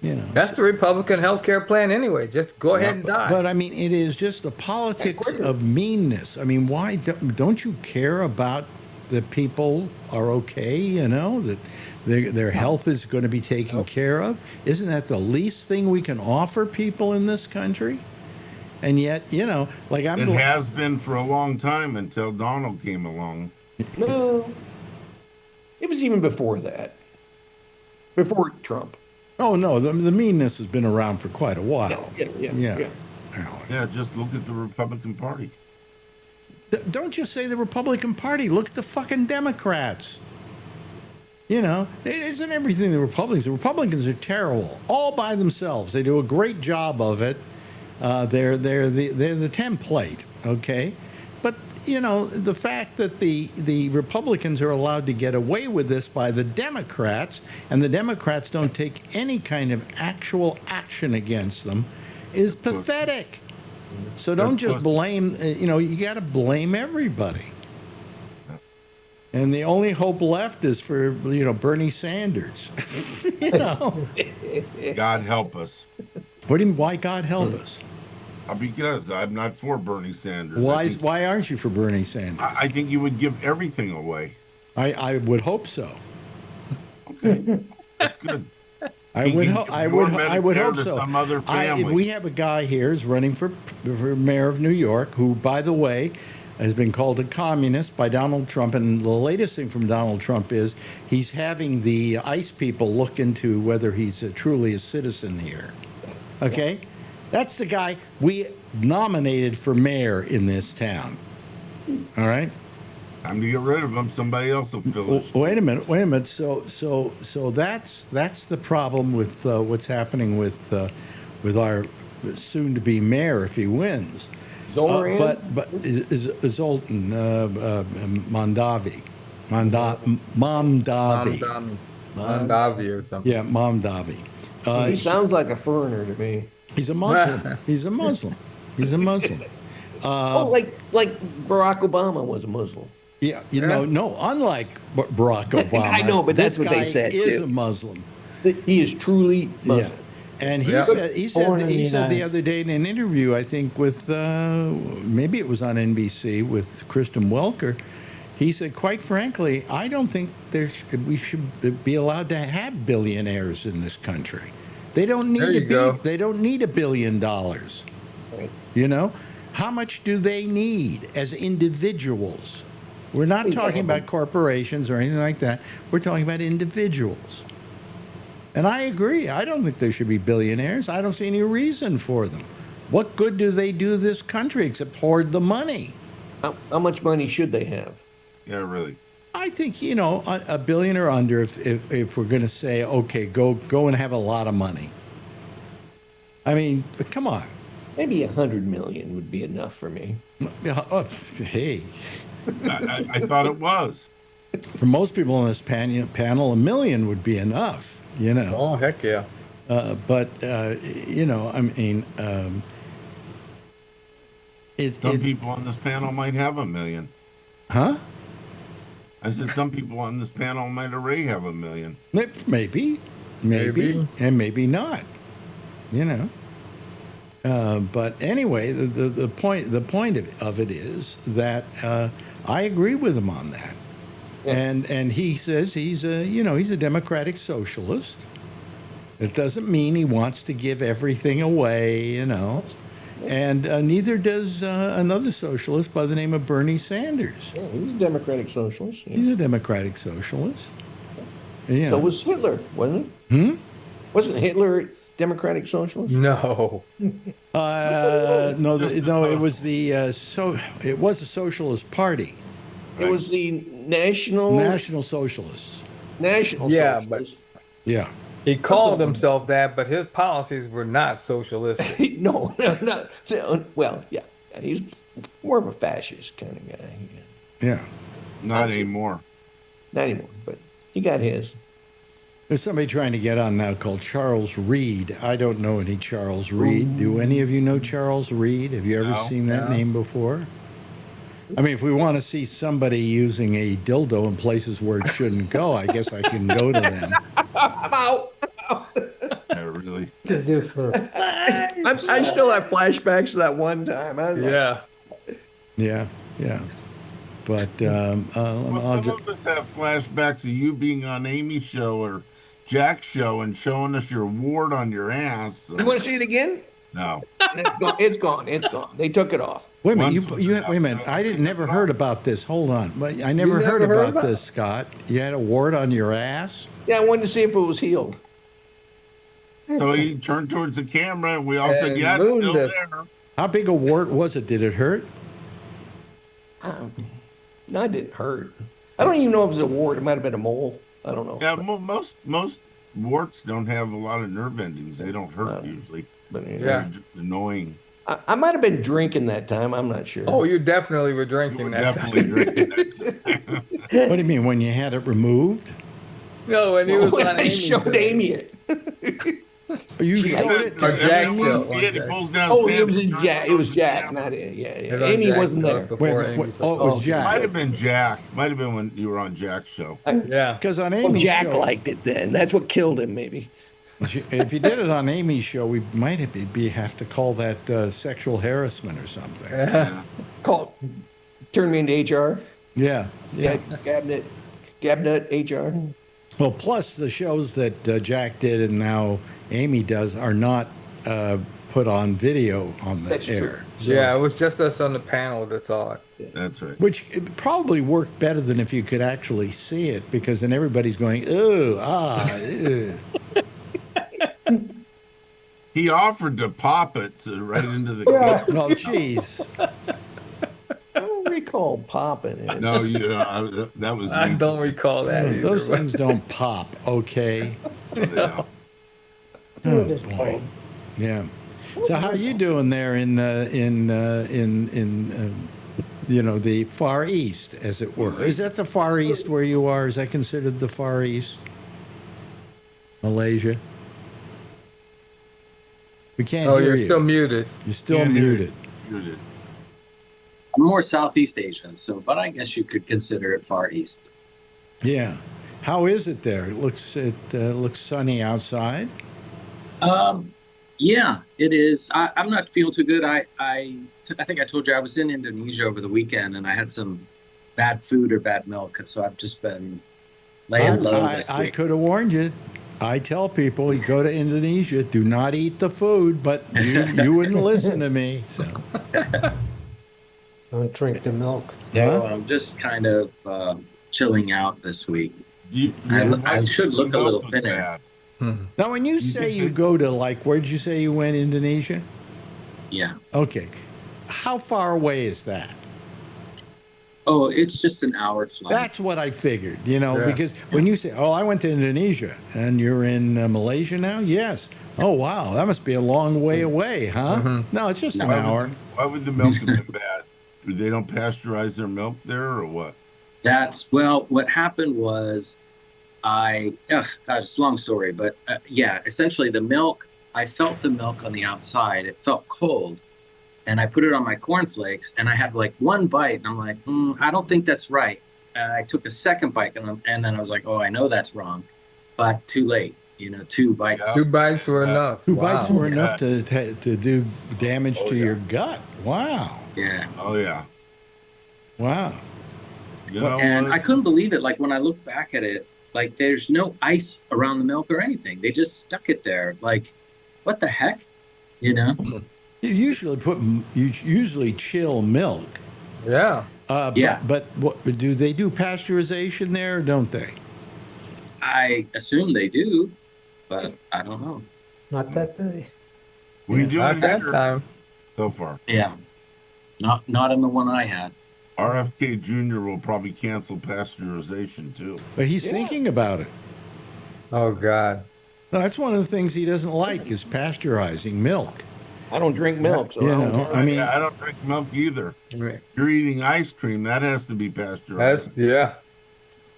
[SPEAKER 4] That's the Republican health care plan anyway. Just go ahead and die.
[SPEAKER 2] But I mean, it is just the politics of meanness. I mean, why don't you care about that people are okay, that their health is going to be taken care of? Isn't that the least thing we can offer people in this country? And yet, like
[SPEAKER 7] It has been for a long time until Donald came along.
[SPEAKER 6] No. It was even before that. Before Trump.
[SPEAKER 2] Oh no, the meanness has been around for quite a while.
[SPEAKER 6] Yeah.
[SPEAKER 7] Yeah, just look at the Republican Party.
[SPEAKER 2] Don't just say the Republican Party. Look at the fucking Democrats. You know, it isn't everything the Republicans. The Republicans are terrible all by themselves. They do a great job of it. They're the template, okay? But you know, the fact that the Republicans are allowed to get away with this by the Democrats, and the Democrats don't take any kind of actual action against them, is pathetic. So don't just blame. You know, you got to blame everybody. And the only hope left is for, you know, Bernie Sanders. You know.
[SPEAKER 7] God help us.
[SPEAKER 2] What do you mean, why God help us?
[SPEAKER 7] Because I'm not for Bernie Sanders.
[SPEAKER 2] Why aren't you for Bernie Sanders?
[SPEAKER 7] I think you would give everything away.
[SPEAKER 2] I would hope so.
[SPEAKER 7] Okay, that's good.
[SPEAKER 2] I would hope so.
[SPEAKER 7] Some other family.
[SPEAKER 2] We have a guy here who's running for mayor of New York, who, by the way, has been called a communist by Donald Trump. And the latest thing from Donald Trump is he's having the ICE people look into whether he's truly a citizen here. Okay? That's the guy we nominated for mayor in this town. All right?
[SPEAKER 7] Time to get rid of him. Somebody else will fill it.
[SPEAKER 2] Wait a minute. So that's the problem with what's happening with our soon-to-be mayor if he wins.
[SPEAKER 6] Zoran?
[SPEAKER 2] But Zoltan Mondavi.
[SPEAKER 4] Mondavi or something.
[SPEAKER 2] Yeah, Mondavi.
[SPEAKER 6] He sounds like a foreigner to me.
[SPEAKER 2] He's a Muslim. He's a Muslim.
[SPEAKER 6] Like Barack Obama was a Muslim.
[SPEAKER 2] Yeah, no, unlike Barack Obama.
[SPEAKER 6] I know, but that's what they said.
[SPEAKER 2] This guy is
[SPEAKER 6] too.
[SPEAKER 2] a Muslim.
[SPEAKER 6] He is truly Muslim.
[SPEAKER 2] Yeah. And he
[SPEAKER 5] Born in the
[SPEAKER 2] said the
[SPEAKER 5] United
[SPEAKER 2] other day in an interview, I think with maybe it was on NBC with Kristen Welker, he said, quite frankly, I don't think we should be allowed to have billionaires in this country. They don't need They don't need $1 billion.
[SPEAKER 6] Right.
[SPEAKER 2] You know, how much do they need as individuals? We're not talking about corporations or anything like that. We're talking about individuals. And I agree. I don't think there should be billionaires. I don't see any reason for them. What good do they do this country except hoard the money?
[SPEAKER 6] How much money should they have?
[SPEAKER 7] Yeah, really.
[SPEAKER 2] I think, you know, $1 billion or under, if we're going to say, okay, go and have a lot of money. I mean, come on.
[SPEAKER 6] Maybe 100 million would be enough for me.
[SPEAKER 2] Hey.
[SPEAKER 7] I thought it was.
[SPEAKER 2] For most people on this panel, $1 million would be enough, you know.
[SPEAKER 4] Oh, heck yeah.
[SPEAKER 2] But, you know, I mean,
[SPEAKER 7] Some people on this panel might have $1 million.
[SPEAKER 2] Huh?
[SPEAKER 7] I said some people on this panel might already have $1 million.
[SPEAKER 2] Maybe, and maybe not, you know. But anyway, the point of it is that I agree with him on that, and he says he's a democratic socialist. It doesn't mean he wants to give everything away, you know, and neither does another socialist by the name of Bernie Sanders.
[SPEAKER 6] Yeah, he's a democratic socialist. Yeah.
[SPEAKER 2] He's a democratic socialist. You know.
[SPEAKER 6] So was Hitler, wasn't he? Wasn't Hitler democratic socialist?
[SPEAKER 4] No.
[SPEAKER 2] No, it was it was a socialist party.
[SPEAKER 6] It was the National
[SPEAKER 2] Socialists.
[SPEAKER 4] Yeah,
[SPEAKER 6] Socialists.
[SPEAKER 2] Yeah.
[SPEAKER 4] He called himself that, but his policies were not socialistic.
[SPEAKER 6] No. Well, yeah, he's more of a fascist kind of guy.
[SPEAKER 2] Yeah.
[SPEAKER 7] Not anymore.
[SPEAKER 6] Not anymore, but he got his.
[SPEAKER 2] There's somebody trying to get on now called Charles Reed. I don't know any Charles Reed. Do any of you know Charles Reed? Have you ever seen that name before? I mean, if we want to see somebody using a dildo in places where it shouldn't go, I guess I can go to them.
[SPEAKER 6] I'm out.
[SPEAKER 7] Yeah, really.
[SPEAKER 5] do for
[SPEAKER 6] I still have flashbacks to that one time. I was like,
[SPEAKER 2] Yeah. But
[SPEAKER 7] Some of us have flashbacks of you being on Amy's show or Jack's show and showing us your wart on your ass. So.
[SPEAKER 6] you want to see it again?
[SPEAKER 7] No.
[SPEAKER 6] It's gone. They took it off.
[SPEAKER 2] wait a minute. Wait a minute. I never heard about this. Hold on. But I never heard about this, Scott. You had a wart on your ass?
[SPEAKER 6] Yeah, I wanted to see if it was healed.
[SPEAKER 7] So he turned towards the camera, and we all said,
[SPEAKER 4] And
[SPEAKER 7] "Yeah, it's still
[SPEAKER 4] mooned us.
[SPEAKER 7] there."
[SPEAKER 2] How big a wart was it? Did it hurt?
[SPEAKER 6] No, it didn't hurt. I don't even know if it was a wart. It might have been a mole. I don't know.
[SPEAKER 7] Yeah, most warts don't have a lot of nerve endings. They don't hurt usually.
[SPEAKER 6] But
[SPEAKER 4] Yeah.
[SPEAKER 7] They're just annoying.
[SPEAKER 6] I might have been drinking that time. I'm not sure.
[SPEAKER 4] Oh, you definitely were
[SPEAKER 7] You
[SPEAKER 4] drinking
[SPEAKER 7] were
[SPEAKER 4] that
[SPEAKER 7] definitely
[SPEAKER 4] time.
[SPEAKER 7] drinking that.
[SPEAKER 2] What do you mean, when you had it removed?
[SPEAKER 4] No, when he was
[SPEAKER 6] when
[SPEAKER 4] on
[SPEAKER 6] I
[SPEAKER 4] Amy's
[SPEAKER 6] showed
[SPEAKER 4] show.
[SPEAKER 6] Amy it.
[SPEAKER 2] You
[SPEAKER 6] She
[SPEAKER 2] showed
[SPEAKER 6] liked
[SPEAKER 2] it
[SPEAKER 4] Or
[SPEAKER 2] to
[SPEAKER 4] Jack's
[SPEAKER 2] Amy?
[SPEAKER 4] show.
[SPEAKER 7] He pulls down
[SPEAKER 6] Oh,
[SPEAKER 7] his
[SPEAKER 6] it was
[SPEAKER 7] pants,
[SPEAKER 6] in
[SPEAKER 7] turns
[SPEAKER 6] Jack. It was
[SPEAKER 7] over
[SPEAKER 6] Jack,
[SPEAKER 7] the
[SPEAKER 6] not it. Yeah,
[SPEAKER 4] It was
[SPEAKER 6] yeah.
[SPEAKER 4] on
[SPEAKER 6] Amy
[SPEAKER 4] Jack's
[SPEAKER 6] wasn't
[SPEAKER 4] show
[SPEAKER 6] there.
[SPEAKER 4] before
[SPEAKER 2] Wait,
[SPEAKER 4] Amy's
[SPEAKER 2] oh, it
[SPEAKER 4] show.
[SPEAKER 2] was
[SPEAKER 6] Oh,
[SPEAKER 2] Jack.
[SPEAKER 7] Might have been Jack. Might have been when you were on Jack's show.
[SPEAKER 4] Yeah.
[SPEAKER 2] Because on
[SPEAKER 6] Well,
[SPEAKER 2] Amy's
[SPEAKER 6] Jack
[SPEAKER 2] show,
[SPEAKER 6] liked it then. That's what killed him, maybe.
[SPEAKER 2] if you did it on Amy's show, we might have to call that sexual harassment or something.
[SPEAKER 6] Call. Turn me into HR.
[SPEAKER 2] Yeah, yeah.
[SPEAKER 6] Cabinet HR.
[SPEAKER 2] Well, plus the shows that Jack did and now Amy does are not put on video on the
[SPEAKER 6] That's
[SPEAKER 2] air.
[SPEAKER 6] true.
[SPEAKER 2] So-
[SPEAKER 4] Yeah, it was just us on the panel that saw it.
[SPEAKER 7] That's right.
[SPEAKER 2] Which it probably worked better than if you could actually see it, because then everybody's going, ooh, ew.
[SPEAKER 7] He offered to pop it right into the.
[SPEAKER 2] Oh, jeez.
[SPEAKER 6] I don't recall popping it.
[SPEAKER 7] No, that was.
[SPEAKER 4] I
[SPEAKER 7] me.
[SPEAKER 4] don't recall that either.
[SPEAKER 2] Those
[SPEAKER 4] but-
[SPEAKER 2] things don't pop, okay?
[SPEAKER 7] Yeah.
[SPEAKER 5] Do it this way.
[SPEAKER 2] Yeah. So how you doing there in you know, the Far East, as it were? Is that the Far East where you are? Is that considered the Far East? Malaysia? We can't
[SPEAKER 4] Oh,
[SPEAKER 2] hear
[SPEAKER 4] you're
[SPEAKER 2] you.
[SPEAKER 4] still muted.
[SPEAKER 2] You're still
[SPEAKER 7] Can't hear
[SPEAKER 2] muted.
[SPEAKER 7] Muted.
[SPEAKER 8] I'm more Southeast Asian, so but I guess you could consider it Far East.
[SPEAKER 2] Yeah. How is it there? It looks sunny outside.
[SPEAKER 8] Yeah, it is. I'm not feeling too good. I think I told you I was in Indonesia over the weekend, and I had some bad food or bad milk, so I've just been laying low this
[SPEAKER 2] I
[SPEAKER 8] week.
[SPEAKER 2] could have warned you. I tell people, you go to Indonesia, do not eat the food, but you wouldn't listen to me. So.
[SPEAKER 5] Don't drink the milk.
[SPEAKER 8] So I'm just kind of chilling out this week.
[SPEAKER 7] You-
[SPEAKER 8] I should look a little
[SPEAKER 7] was
[SPEAKER 8] thinner.
[SPEAKER 7] bad.
[SPEAKER 2] Now, when you say you go to, like, where did you say you went, Indonesia?
[SPEAKER 8] Yeah.
[SPEAKER 2] Okay. How far away is that?
[SPEAKER 8] Oh, it's just an hour flight.
[SPEAKER 2] That's what I figured, you know,
[SPEAKER 4] Yeah.
[SPEAKER 2] because when you say, oh, I went to Indonesia, and you're in Malaysia now? Yes. Oh, wow, that must be a long way away, huh? No, it's just an hour.
[SPEAKER 7] Why would the milk have been bad? They don't pasteurize their milk there, or what?
[SPEAKER 8] What happened was it's a long story, but yeah, essentially the milk, I felt the milk on the outside. It felt cold, and I put it on my cornflakes, and I had like one bite, and I'm like, I don't think that's right. And I took a second bite, and then I was like, oh, I know that's wrong, but too late. 2 bites.
[SPEAKER 7] Yeah.
[SPEAKER 4] 2 bites were enough.
[SPEAKER 2] Two bites
[SPEAKER 4] Wow.
[SPEAKER 2] were enough to do damage to your gut. Wow.
[SPEAKER 8] Yeah.
[SPEAKER 7] Oh yeah.
[SPEAKER 2] Wow.
[SPEAKER 7] You know
[SPEAKER 8] And
[SPEAKER 7] what?
[SPEAKER 8] I couldn't believe it. Like when I look back at it, like there's no ice around the milk or anything. They just stuck it there. Like, what the heck?
[SPEAKER 2] You usually chill milk.
[SPEAKER 4] Yeah.
[SPEAKER 8] Yeah.
[SPEAKER 2] But what, do they do pasteurization there, or don't they?
[SPEAKER 8] I assume they do, but I don't know.
[SPEAKER 5] Not that day.
[SPEAKER 7] We do
[SPEAKER 4] Not
[SPEAKER 7] it
[SPEAKER 4] that
[SPEAKER 7] here
[SPEAKER 4] time.
[SPEAKER 7] so far.
[SPEAKER 8] Yeah. Not in the one I had.
[SPEAKER 7] RFK Jr. will probably cancel pasteurization too.
[SPEAKER 2] But he's thinking about it.
[SPEAKER 4] Oh, God.
[SPEAKER 2] No, that's one of the things he doesn't like is pasteurizing milk.
[SPEAKER 6] I don't drink milk, so
[SPEAKER 2] You
[SPEAKER 6] I don't
[SPEAKER 2] know,
[SPEAKER 6] care.
[SPEAKER 2] I mean,
[SPEAKER 7] I don't drink milk either.
[SPEAKER 4] Right.
[SPEAKER 7] You're eating ice cream. That has to be pasteurized.
[SPEAKER 4] Yeah.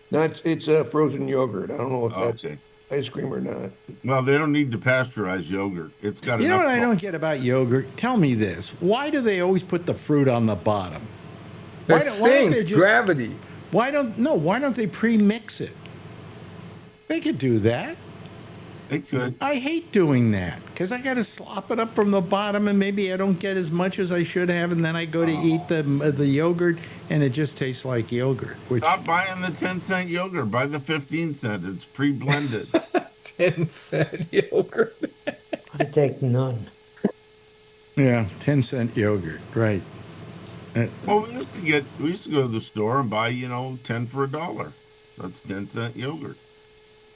[SPEAKER 6] No, it's frozen yogurt. I don't know if that's
[SPEAKER 7] Okay.
[SPEAKER 6] ice cream or not.
[SPEAKER 7] Well, they don't need to pasteurize yogurt. It's got
[SPEAKER 2] you know
[SPEAKER 7] enough.
[SPEAKER 2] what I don't get about yogurt? Tell me this. Why do they always put the fruit on the bottom?
[SPEAKER 4] It
[SPEAKER 2] why don't
[SPEAKER 4] sinks.
[SPEAKER 2] they just-
[SPEAKER 4] Gravity.
[SPEAKER 2] Why don't they pre-mix it? They could do that.
[SPEAKER 7] They could.
[SPEAKER 2] I hate doing that because I got to slop it up from the bottom, and maybe I don't get as much as I should have, and then I go to eat the yogurt, and it just tastes like yogurt. Which
[SPEAKER 7] Stop buying the 10-cent yogurt. Buy the 15-cent. It's pre-blended.
[SPEAKER 4] 10-cent yogurt.
[SPEAKER 5] I take none.
[SPEAKER 2] yeah, 10-cent yogurt, right?
[SPEAKER 7] Well, we used to go to the store and buy 10 for $1. That's 10-cent yogurt.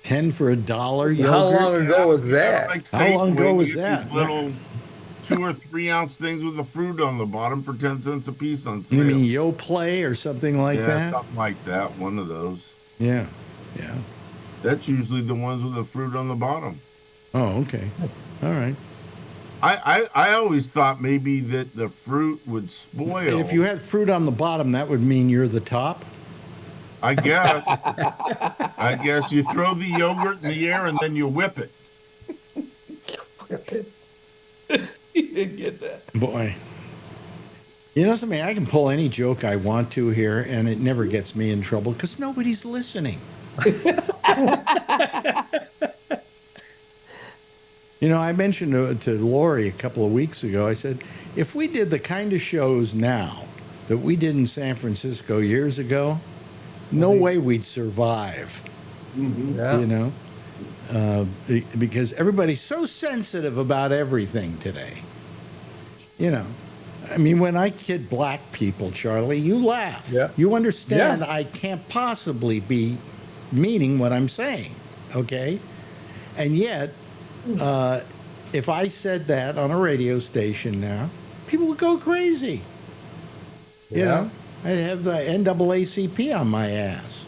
[SPEAKER 2] 10 for $1 yogurt.
[SPEAKER 4] How long ago was
[SPEAKER 7] Yeah,
[SPEAKER 4] that?
[SPEAKER 7] like
[SPEAKER 2] How long ago
[SPEAKER 7] Safeway,
[SPEAKER 2] was
[SPEAKER 7] these
[SPEAKER 2] that?
[SPEAKER 7] Little 2 or 3 ounce things with the fruit on the bottom for 10 cents a piece on sale.
[SPEAKER 2] You mean Yoplait or something like
[SPEAKER 7] yeah,
[SPEAKER 2] that?
[SPEAKER 7] something like that. One of those.
[SPEAKER 2] Yeah, yeah.
[SPEAKER 7] That's usually the ones with the fruit on the bottom.
[SPEAKER 2] Oh, okay. All right.
[SPEAKER 7] I always thought maybe that the fruit would spoil.
[SPEAKER 2] If you had fruit on the bottom, that would mean you're the top?
[SPEAKER 7] I guess. I guess you throw the yogurt in the air and then you whip it.
[SPEAKER 6] You didn't get that.
[SPEAKER 2] Boy. You know something? I can pull any joke I want to here, and it never gets me in trouble because nobody's listening. You know, I mentioned to Lori a couple of weeks ago, I said, if we did the kind of shows now that we did in San Francisco years ago, no way we'd survive.
[SPEAKER 4] Yeah.
[SPEAKER 2] You know, because everybody's so sensitive about everything today. You know, I mean, when I kid black people, Charlie, you laugh.
[SPEAKER 4] Yeah.
[SPEAKER 2] You understand
[SPEAKER 4] Yeah.
[SPEAKER 2] I can't possibly be meaning what I'm saying, okay? And yet, if I said that on a radio station now, people would go crazy. You know, I'd have the NAACP on my ass.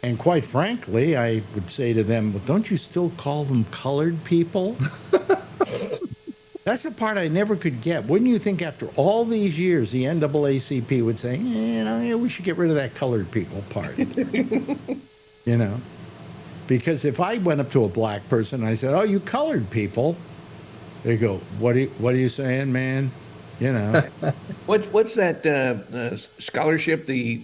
[SPEAKER 2] And quite frankly, I would say to them, well, don't you still call them colored people? That's the part I never could get. Wouldn't you think after all these years, the NAACP would say, you know, yeah, we should get rid of that colored people part? You know? Because if I went up to a black person and I said, oh, you colored people, they go, what are you saying, man? You know?
[SPEAKER 6] What's that scholarship? The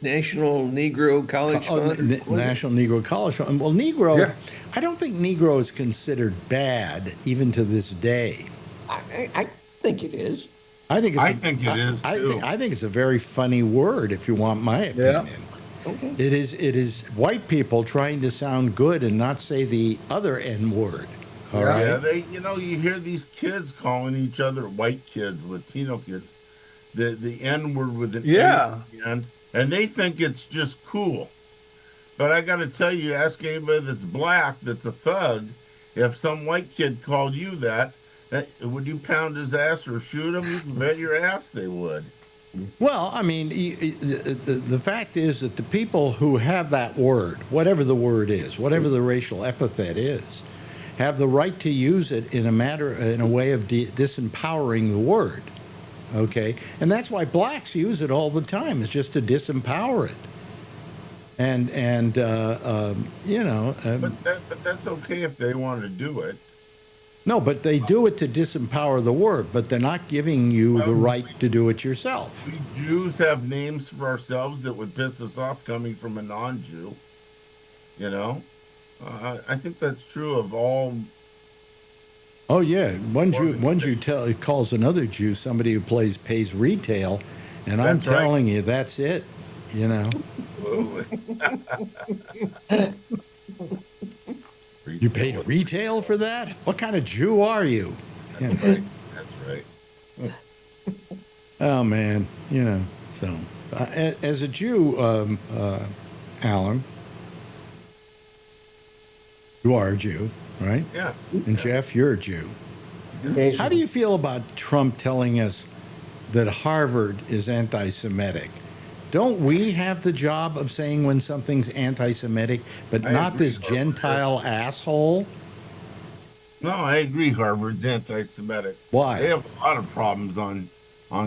[SPEAKER 6] National Negro College Fund?
[SPEAKER 2] National Negro College Fund. Well, Negro,
[SPEAKER 4] Yeah.
[SPEAKER 2] I don't think Negro is considered bad even to this day.
[SPEAKER 6] I think it is.
[SPEAKER 2] I think it's
[SPEAKER 7] I think it is, too.
[SPEAKER 2] I think it's a very funny word, if you want my opinion.
[SPEAKER 6] Okay.
[SPEAKER 2] It is white people trying to sound good and not say the other N word. All right.
[SPEAKER 7] Yeah, you hear these kids calling each other, white kids, Latino kids, the N word with an N at the end, and they think it's just cool. But I got to tell you, ask anybody that's black, that's a thug, if some white kid called you that, would you pound his ass or shoot him? You can bet your ass they would.
[SPEAKER 2] Well, I mean, the fact is that the people who have that word, whatever the word is, whatever the racial epithet is, have the right to use it in a way of disempowering the word. Okay, and that's why blacks use it all the time. It's just to disempower it. And you know.
[SPEAKER 7] But that's okay if they want to do it.
[SPEAKER 2] No, but they do it to disempower the word, but they're not giving you the right to do it yourself.
[SPEAKER 7] We Jews have names for ourselves that would piss us off coming from a non-Jew. You know? I think that's true of all.
[SPEAKER 2] Oh yeah, one Jew calls another Jew somebody who pays retail, and I'm telling you that's it. You know. You paid retail for that? What kind of Jew are you?
[SPEAKER 7] That's right. That's right.
[SPEAKER 2] Oh man, you know. So, as a Jew, Alan, you are a Jew, right?
[SPEAKER 7] Yeah.
[SPEAKER 2] And Jeff, you're a Jew. How do you feel about Trump telling us that Harvard is anti-Semitic? Don't we have the job of saying when something's anti-Semitic, but not this Gentile asshole?
[SPEAKER 7] No, I agree. Harvard's anti-Semitic.
[SPEAKER 2] Why?
[SPEAKER 7] They have a lot of problems on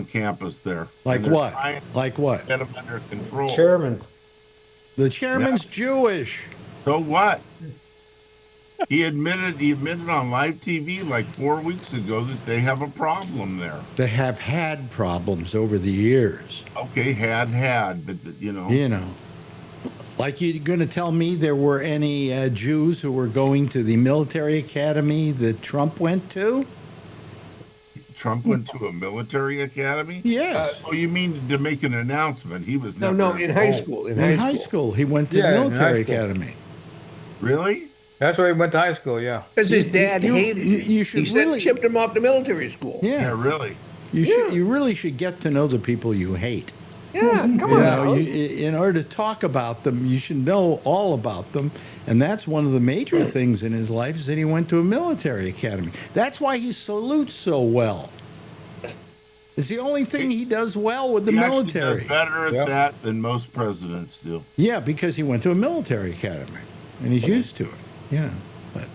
[SPEAKER 7] campus there.
[SPEAKER 2] Like what? Like what?
[SPEAKER 7] Get them under control.
[SPEAKER 5] Chairman.
[SPEAKER 2] The chairman's Jewish.
[SPEAKER 7] So what? He admitted on live TV like 4 weeks ago that they have a problem there.
[SPEAKER 2] They have had problems over the years.
[SPEAKER 7] Okay, but you know.
[SPEAKER 2] You know. Like you're going to tell me there were any Jews who were going to the military academy that Trump went to?
[SPEAKER 7] Trump went to a military academy?
[SPEAKER 2] Yes.
[SPEAKER 7] Oh, you mean to make an announcement? He was never
[SPEAKER 6] No, in high school.
[SPEAKER 2] In high school. He went to the military academy.
[SPEAKER 7] Really?
[SPEAKER 4] That's where he went to high school, yeah.
[SPEAKER 6] Because his dad hated him.
[SPEAKER 2] You should
[SPEAKER 6] He
[SPEAKER 2] really
[SPEAKER 6] shipped him off to military school.
[SPEAKER 2] Yeah.
[SPEAKER 7] Yeah, really.
[SPEAKER 2] You really should get to know the people you hate.
[SPEAKER 6] Yeah, come
[SPEAKER 2] You
[SPEAKER 6] on.
[SPEAKER 2] know,
[SPEAKER 6] Al.
[SPEAKER 2] in order to talk about them, you should know all about them. And that's one of the major things in his life is that he went to a military academy. That's why he salutes so well. It's the only thing he does well with the
[SPEAKER 7] He actually
[SPEAKER 2] military.
[SPEAKER 7] does better at
[SPEAKER 4] Yep.
[SPEAKER 7] that than most presidents do.
[SPEAKER 2] Yeah, because he went to a military academy, and he's used to it. You know, but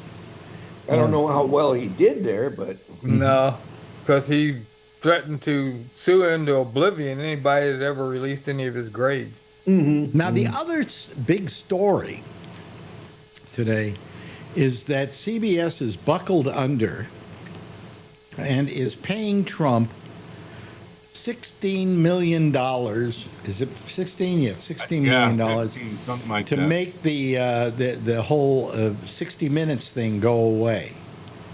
[SPEAKER 6] I don't know how well he did there, but
[SPEAKER 4] No, because he threatened to sue into oblivion anybody that ever released any of his grades.
[SPEAKER 2] now the other big story today is that CBS is buckled under and is paying Trump $16 million. Is it 16? Yeah, $16 million dollars
[SPEAKER 7] 16, something like
[SPEAKER 2] to
[SPEAKER 7] that.
[SPEAKER 2] make the whole 60 Minutes thing go away.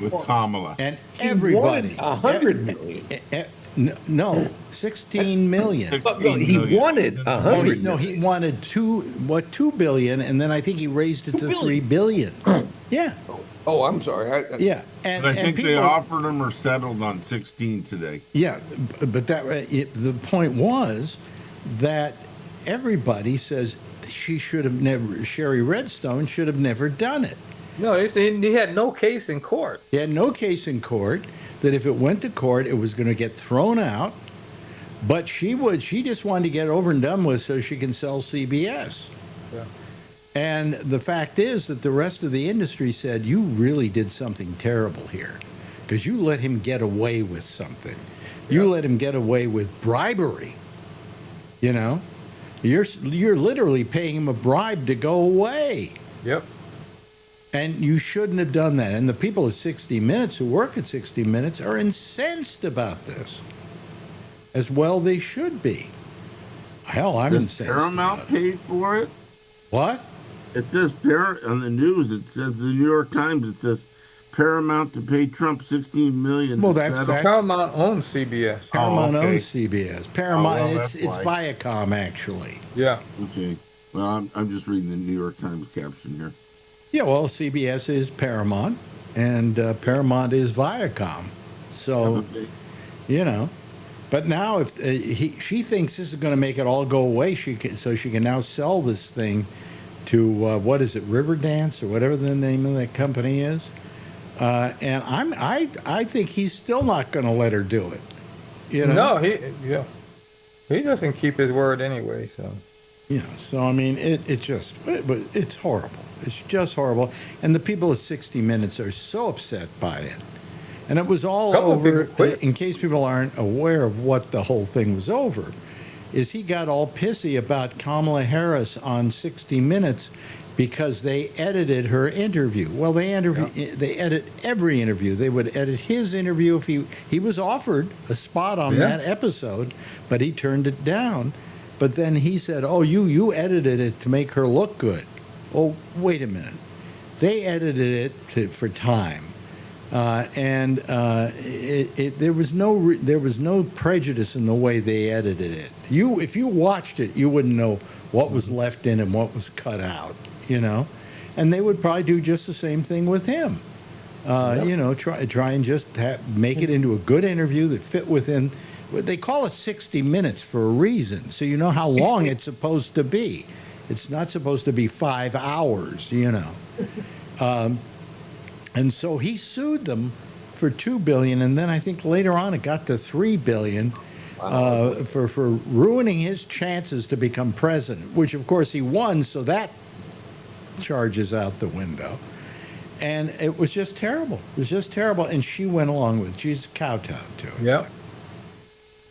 [SPEAKER 7] With Kamala.
[SPEAKER 2] And
[SPEAKER 6] he
[SPEAKER 2] everybody,
[SPEAKER 6] wanted 100 million.
[SPEAKER 2] no, 16 million.
[SPEAKER 6] But no, he
[SPEAKER 7] 16 million.
[SPEAKER 6] wanted
[SPEAKER 2] Oh,
[SPEAKER 6] 100
[SPEAKER 2] no, he wanted 2 billion, and then I think he raised it to 3 billion. Yeah,
[SPEAKER 6] Oh, I'm sorry.
[SPEAKER 2] yeah, and
[SPEAKER 7] But I think
[SPEAKER 2] people,
[SPEAKER 7] they offered him or settled on 16 today.
[SPEAKER 2] yeah, but the point was that everybody says she should have never. Sherry Redstone should have never done it.
[SPEAKER 4] No, they said he had no case in court.
[SPEAKER 2] He had no case in court. That if it went to court, it was going to get thrown out. But she just wanted to get over and done with so she can sell CBS.
[SPEAKER 4] Yeah.
[SPEAKER 2] And the fact is that the rest of the industry said, you really did something terrible here because you let him get away with something. You let him get away with bribery. You know, you're literally paying him a bribe to go away.
[SPEAKER 4] Yep.
[SPEAKER 2] And you shouldn't have done that. And the people at 60 Minutes who work at 60 Minutes are incensed about this. As well they should be. Hell, I'm
[SPEAKER 7] Does
[SPEAKER 2] incensed.
[SPEAKER 7] Paramount
[SPEAKER 2] about it.
[SPEAKER 7] pay for it?
[SPEAKER 2] What?
[SPEAKER 7] It says on the news. It says the New York Times. It says Paramount to pay Trump 16 million.
[SPEAKER 2] Well,
[SPEAKER 7] to
[SPEAKER 2] that's-
[SPEAKER 7] settle.
[SPEAKER 4] Paramount owns CBS.
[SPEAKER 2] Paramount
[SPEAKER 7] okay.
[SPEAKER 2] owns CBS. Paramount,
[SPEAKER 7] Oh, well,
[SPEAKER 2] it's
[SPEAKER 7] that's
[SPEAKER 2] Viacom, actually.
[SPEAKER 4] Yeah.
[SPEAKER 7] Okay. Well, I'm just reading the New York Times caption here.
[SPEAKER 2] Yeah, well, CBS is Paramount, and Paramount is Viacom. So,
[SPEAKER 7] Okay.
[SPEAKER 2] you know. But now, if she thinks this is going to make it all go away, so she can now sell this thing to what is it, Riverdance or whatever the name of that company is. And I think he's still not going to let her do it. You know?
[SPEAKER 4] No, he doesn't keep his word anyway. So
[SPEAKER 2] You know, so I mean, but it's horrible. It's just horrible. And the people at 60 Minutes are so upset by it. And it was all
[SPEAKER 4] Couple of
[SPEAKER 2] over,
[SPEAKER 4] people quit.
[SPEAKER 2] in case people aren't aware of what the whole thing was over, is he got all pissy about Kamala Harris on 60 Minutes because they edited her interview. Well, they edit every interview. They would edit his interview if he was offered a spot on
[SPEAKER 4] Yeah.
[SPEAKER 2] that episode, but he turned it down. But then he said, "Oh, you edited it to make her look good." Oh, wait a minute. They edited it for time, and there was no prejudice in the way they edited it. If you watched it, you wouldn't know what was left in and what was cut out. You know, and they would probably do just the same thing with him. You know, try and just make it into a good interview that fit within. They call it 60 Minutes for a reason, so you know how long it's supposed to be. It's not supposed to be 5 hours, you know. And so he sued them for $2 billion, and then I think later on it got to $3 billion for ruining his chances to become president, which of course he won, so that charges out the window. And it was just terrible. It was just terrible, and she went along with it. She's kowtowed to it.
[SPEAKER 4] yep.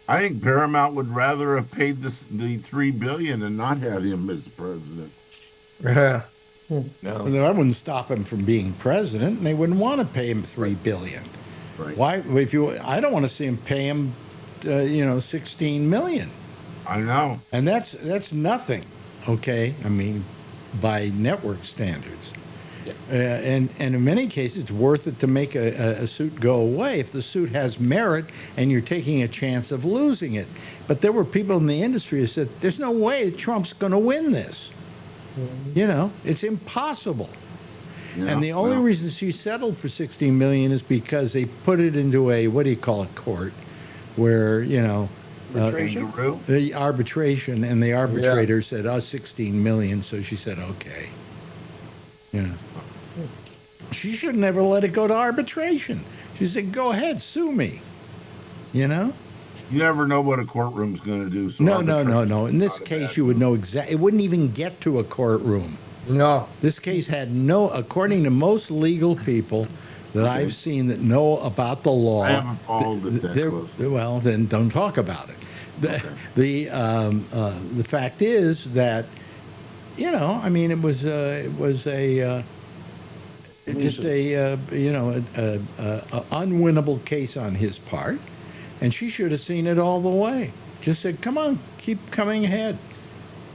[SPEAKER 7] I think Paramount would rather have paid the $3 billion and not had him as president.
[SPEAKER 4] Yeah.
[SPEAKER 2] And then I wouldn't stop him from being president, and they wouldn't want to pay him $3 billion.
[SPEAKER 7] Right.
[SPEAKER 2] Why? I don't want to see him pay him, $16 million,
[SPEAKER 7] I know.
[SPEAKER 2] and that's nothing. Okay, I mean, by network standards. And in many cases, it's worth it to make a suit go away if the suit has merit and you're taking a chance of losing it. But there were people in the industry who said, there's no way Trump's going to win this. You know, it's impossible.
[SPEAKER 7] Yeah,
[SPEAKER 2] And the only
[SPEAKER 7] well,
[SPEAKER 2] reason she settled for $16 million is because they put it into a, what do you call it, court, where,
[SPEAKER 6] Arbitration?
[SPEAKER 7] Kangaroo?
[SPEAKER 2] the arbitration, and the arbitrator said, 16 million. So she said, okay. You know, she should never let it go to arbitration. She said, go ahead, sue me. You know?
[SPEAKER 7] You never know what a courtroom's going to do. So
[SPEAKER 2] No.
[SPEAKER 7] arbitration
[SPEAKER 2] In this
[SPEAKER 7] is not a
[SPEAKER 2] case,
[SPEAKER 7] bad
[SPEAKER 2] you would
[SPEAKER 7] move.
[SPEAKER 2] know exactly. It wouldn't even get to a courtroom.
[SPEAKER 4] No.
[SPEAKER 2] This case had no, according to most legal people that I've seen that know about the law.
[SPEAKER 7] I haven't followed it that
[SPEAKER 2] they're-
[SPEAKER 7] closely.
[SPEAKER 2] well, then don't talk about it. The fact is that, you know, I mean, it was just a unwinnable case on his part, and she should have seen it all the way. Just said, "Come on, keep coming ahead,"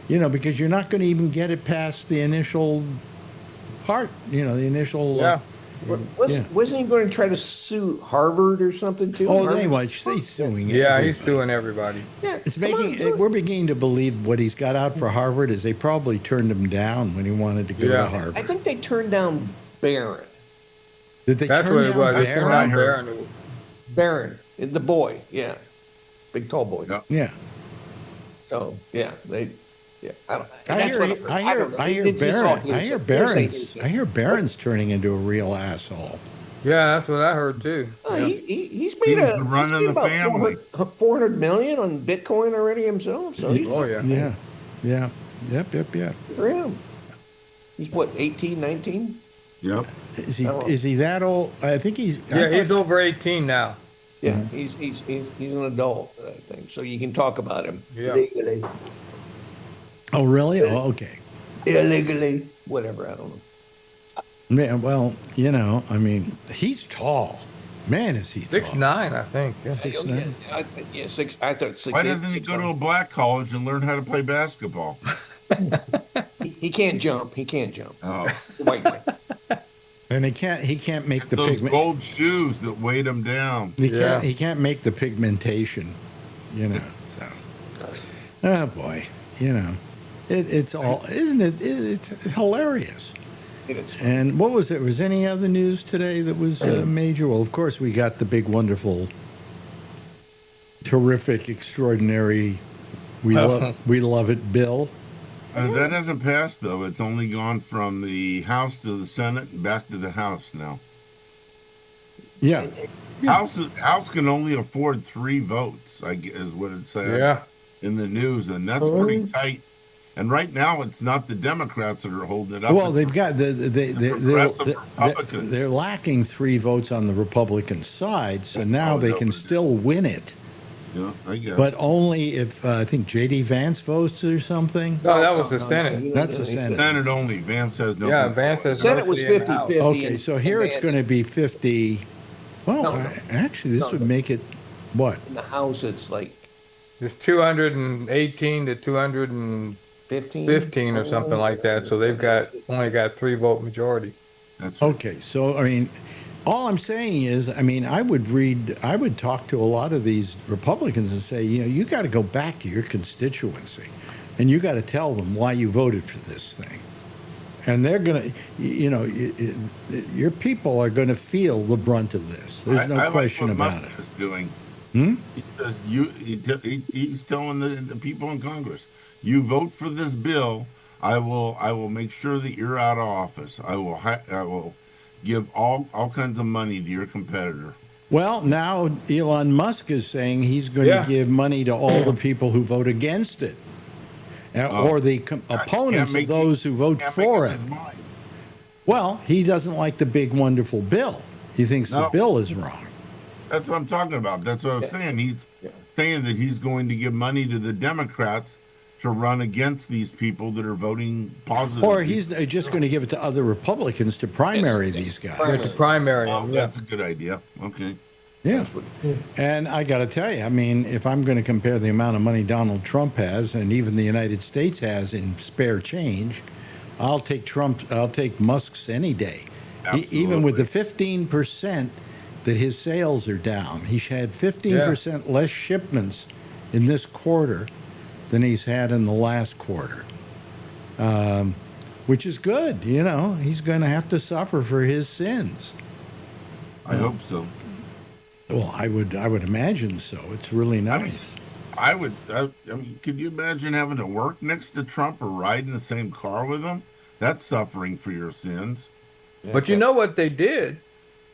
[SPEAKER 2] you know, because you're not going to even get it past the initial part. You know, the initial.
[SPEAKER 4] Yeah.
[SPEAKER 6] Wasn't he going to try to sue Harvard or something too?
[SPEAKER 2] Oh,
[SPEAKER 6] Harvard?
[SPEAKER 2] anyway, he's suing.
[SPEAKER 4] Yeah,
[SPEAKER 2] everybody.
[SPEAKER 4] he's suing everybody.
[SPEAKER 6] Yeah,
[SPEAKER 2] It's
[SPEAKER 6] come on,
[SPEAKER 2] making.
[SPEAKER 6] do it.
[SPEAKER 2] We're beginning to believe what he's got out for Harvard is they probably turned him down when he wanted to go
[SPEAKER 4] Yeah.
[SPEAKER 2] to Harvard.
[SPEAKER 6] I think they turned down Barron.
[SPEAKER 2] Did they
[SPEAKER 4] That's
[SPEAKER 2] turn
[SPEAKER 4] what it
[SPEAKER 2] down
[SPEAKER 4] was. They
[SPEAKER 2] Barron?
[SPEAKER 4] turned
[SPEAKER 7] what I
[SPEAKER 4] out
[SPEAKER 7] heard.
[SPEAKER 4] Barron.
[SPEAKER 6] Barron, the boy, yeah, big tall boy.
[SPEAKER 7] Yeah.
[SPEAKER 2] Yeah.
[SPEAKER 6] So yeah, they. Yeah, I don't.
[SPEAKER 2] I
[SPEAKER 6] that's
[SPEAKER 2] hear,
[SPEAKER 6] what I've heard.
[SPEAKER 2] I hear,
[SPEAKER 6] don't know.
[SPEAKER 2] I hear
[SPEAKER 6] It's all
[SPEAKER 2] Barron.
[SPEAKER 6] hearsay.
[SPEAKER 2] I hear
[SPEAKER 6] Hearsay,
[SPEAKER 2] Barron's.
[SPEAKER 6] hearsay.
[SPEAKER 2] I hear Barron's turning into a real asshole.
[SPEAKER 4] Yeah, that's what I heard too.
[SPEAKER 6] Oh,
[SPEAKER 4] Yeah.
[SPEAKER 6] he's
[SPEAKER 7] He
[SPEAKER 6] made
[SPEAKER 7] was
[SPEAKER 6] a
[SPEAKER 7] running
[SPEAKER 6] he's made
[SPEAKER 7] the
[SPEAKER 6] about
[SPEAKER 7] family.
[SPEAKER 6] 400 million on Bitcoin already himself. So he's
[SPEAKER 4] Oh yeah.
[SPEAKER 2] Yeah, yeah, yep.
[SPEAKER 6] good for him. He's what 18, 19?
[SPEAKER 7] Yep.
[SPEAKER 2] Is he that old? I think he's. I
[SPEAKER 4] Yeah,
[SPEAKER 2] thought-
[SPEAKER 4] he's over 18 now.
[SPEAKER 6] Yeah,
[SPEAKER 2] Mm-hmm.
[SPEAKER 6] he's an adult, I think. So you can talk about him
[SPEAKER 4] Yeah.
[SPEAKER 6] legally,
[SPEAKER 2] Oh, really? Oh, okay.
[SPEAKER 6] illegally, whatever. I don't know.
[SPEAKER 2] Man, well, you know, I mean, he's tall. Man, is he tall?
[SPEAKER 4] 6'9", I think. Yeah.
[SPEAKER 2] 6'9".
[SPEAKER 6] I think, yeah, six. I thought 6.
[SPEAKER 7] Why doesn't he go to a black college and learn how to play basketball?
[SPEAKER 6] He can't jump. He can't jump.
[SPEAKER 7] Oh,
[SPEAKER 6] White guy.
[SPEAKER 2] And he can't make the
[SPEAKER 7] those
[SPEAKER 2] pigment.
[SPEAKER 7] gold shoes that weighed him down.
[SPEAKER 4] Yeah.
[SPEAKER 2] He can't make the pigmentation, you know. So, oh boy, you know, it's all, isn't it? It's hilarious.
[SPEAKER 6] It is.
[SPEAKER 2] And what was it? Was any other news today that was major? Well, of course, we got the big, wonderful, terrific, extraordinary, we love it bill.
[SPEAKER 7] That hasn't passed though. It's only gone from the House to the Senate and back to the House now.
[SPEAKER 2] Yeah,
[SPEAKER 7] House can only afford 3 votes. I guess is what it said
[SPEAKER 4] Yeah.
[SPEAKER 7] in the news, and that's pretty tight. And right now, it's not the Democrats that are holding it up.
[SPEAKER 2] well,
[SPEAKER 7] it's
[SPEAKER 2] they've got
[SPEAKER 7] progressive Republicans.
[SPEAKER 2] they're lacking 3 votes on the Republican side, so now
[SPEAKER 7] Oh,
[SPEAKER 2] they
[SPEAKER 7] no,
[SPEAKER 2] can
[SPEAKER 7] but-
[SPEAKER 2] still win it,
[SPEAKER 7] Yeah, I guess.
[SPEAKER 2] but only if I think J.D. Vance votes or something.
[SPEAKER 4] No, that was the Senate.
[SPEAKER 2] That's the Senate.
[SPEAKER 7] Senate only. Vance has no.
[SPEAKER 4] Yeah,
[SPEAKER 7] control.
[SPEAKER 4] Vance has
[SPEAKER 6] Senate was
[SPEAKER 4] mostly in the
[SPEAKER 6] 50-50.
[SPEAKER 4] House.
[SPEAKER 2] Okay, so here it's going to be 50. Well,
[SPEAKER 6] No.
[SPEAKER 2] actually, this
[SPEAKER 6] No,
[SPEAKER 2] would
[SPEAKER 6] no.
[SPEAKER 2] make it what?
[SPEAKER 6] In the House, it's like
[SPEAKER 4] It's 218 to 215
[SPEAKER 6] 15.
[SPEAKER 4] or something like that. So they've only got 3 vote majority.
[SPEAKER 7] That's right.
[SPEAKER 2] Okay, so I mean, all I'm saying is, I mean, I would talk to a lot of these Republicans and say, you know, you got to go back to your constituency, and you got to tell them why you voted for this thing, and they're gonna, you know, your people are going to feel the brunt of this. There's no
[SPEAKER 7] I
[SPEAKER 2] question
[SPEAKER 7] like what
[SPEAKER 2] about it.
[SPEAKER 7] Musk is doing.
[SPEAKER 2] Hmm?
[SPEAKER 7] He says he's telling the people in Congress, you vote for this bill, I will make sure that you're out of office. I will give all kinds of money to your competitor.
[SPEAKER 2] Well, now Elon Musk is saying he's going
[SPEAKER 4] Yeah.
[SPEAKER 2] to give money to all the people who vote against it, or the opponents of those who vote
[SPEAKER 7] Can't make
[SPEAKER 2] for
[SPEAKER 7] up
[SPEAKER 2] it.
[SPEAKER 7] his mind.
[SPEAKER 2] Well, he doesn't like the big, wonderful bill. He thinks the
[SPEAKER 7] No.
[SPEAKER 2] bill is wrong.
[SPEAKER 7] That's what I'm talking about. That's what I'm saying. He's
[SPEAKER 6] Yeah.
[SPEAKER 7] saying that he's going to give money to the Democrats to run against these people that are voting positively.
[SPEAKER 2] Or he's just going to give it to other Republicans to primary these guys.
[SPEAKER 4] It's a primary.
[SPEAKER 7] Oh,
[SPEAKER 4] Yeah.
[SPEAKER 7] that's a good idea. Okay.
[SPEAKER 2] Yeah. And I got to tell you, I mean, if I'm going to compare the amount of money Donald Trump has and even the United States has in spare change, I'll take Musk's any day. Even with the 15% that his sales are down, he's had 15% less shipments in this quarter than he's had in the last quarter, which is good. You know, he's going to have to suffer for his sins.
[SPEAKER 7] I hope so.
[SPEAKER 2] Well, I would imagine so. It's really nice.
[SPEAKER 7] I mean, could you imagine having to work next to Trump or ride in the same car with him? That's suffering for your sins.
[SPEAKER 4] But you know what they did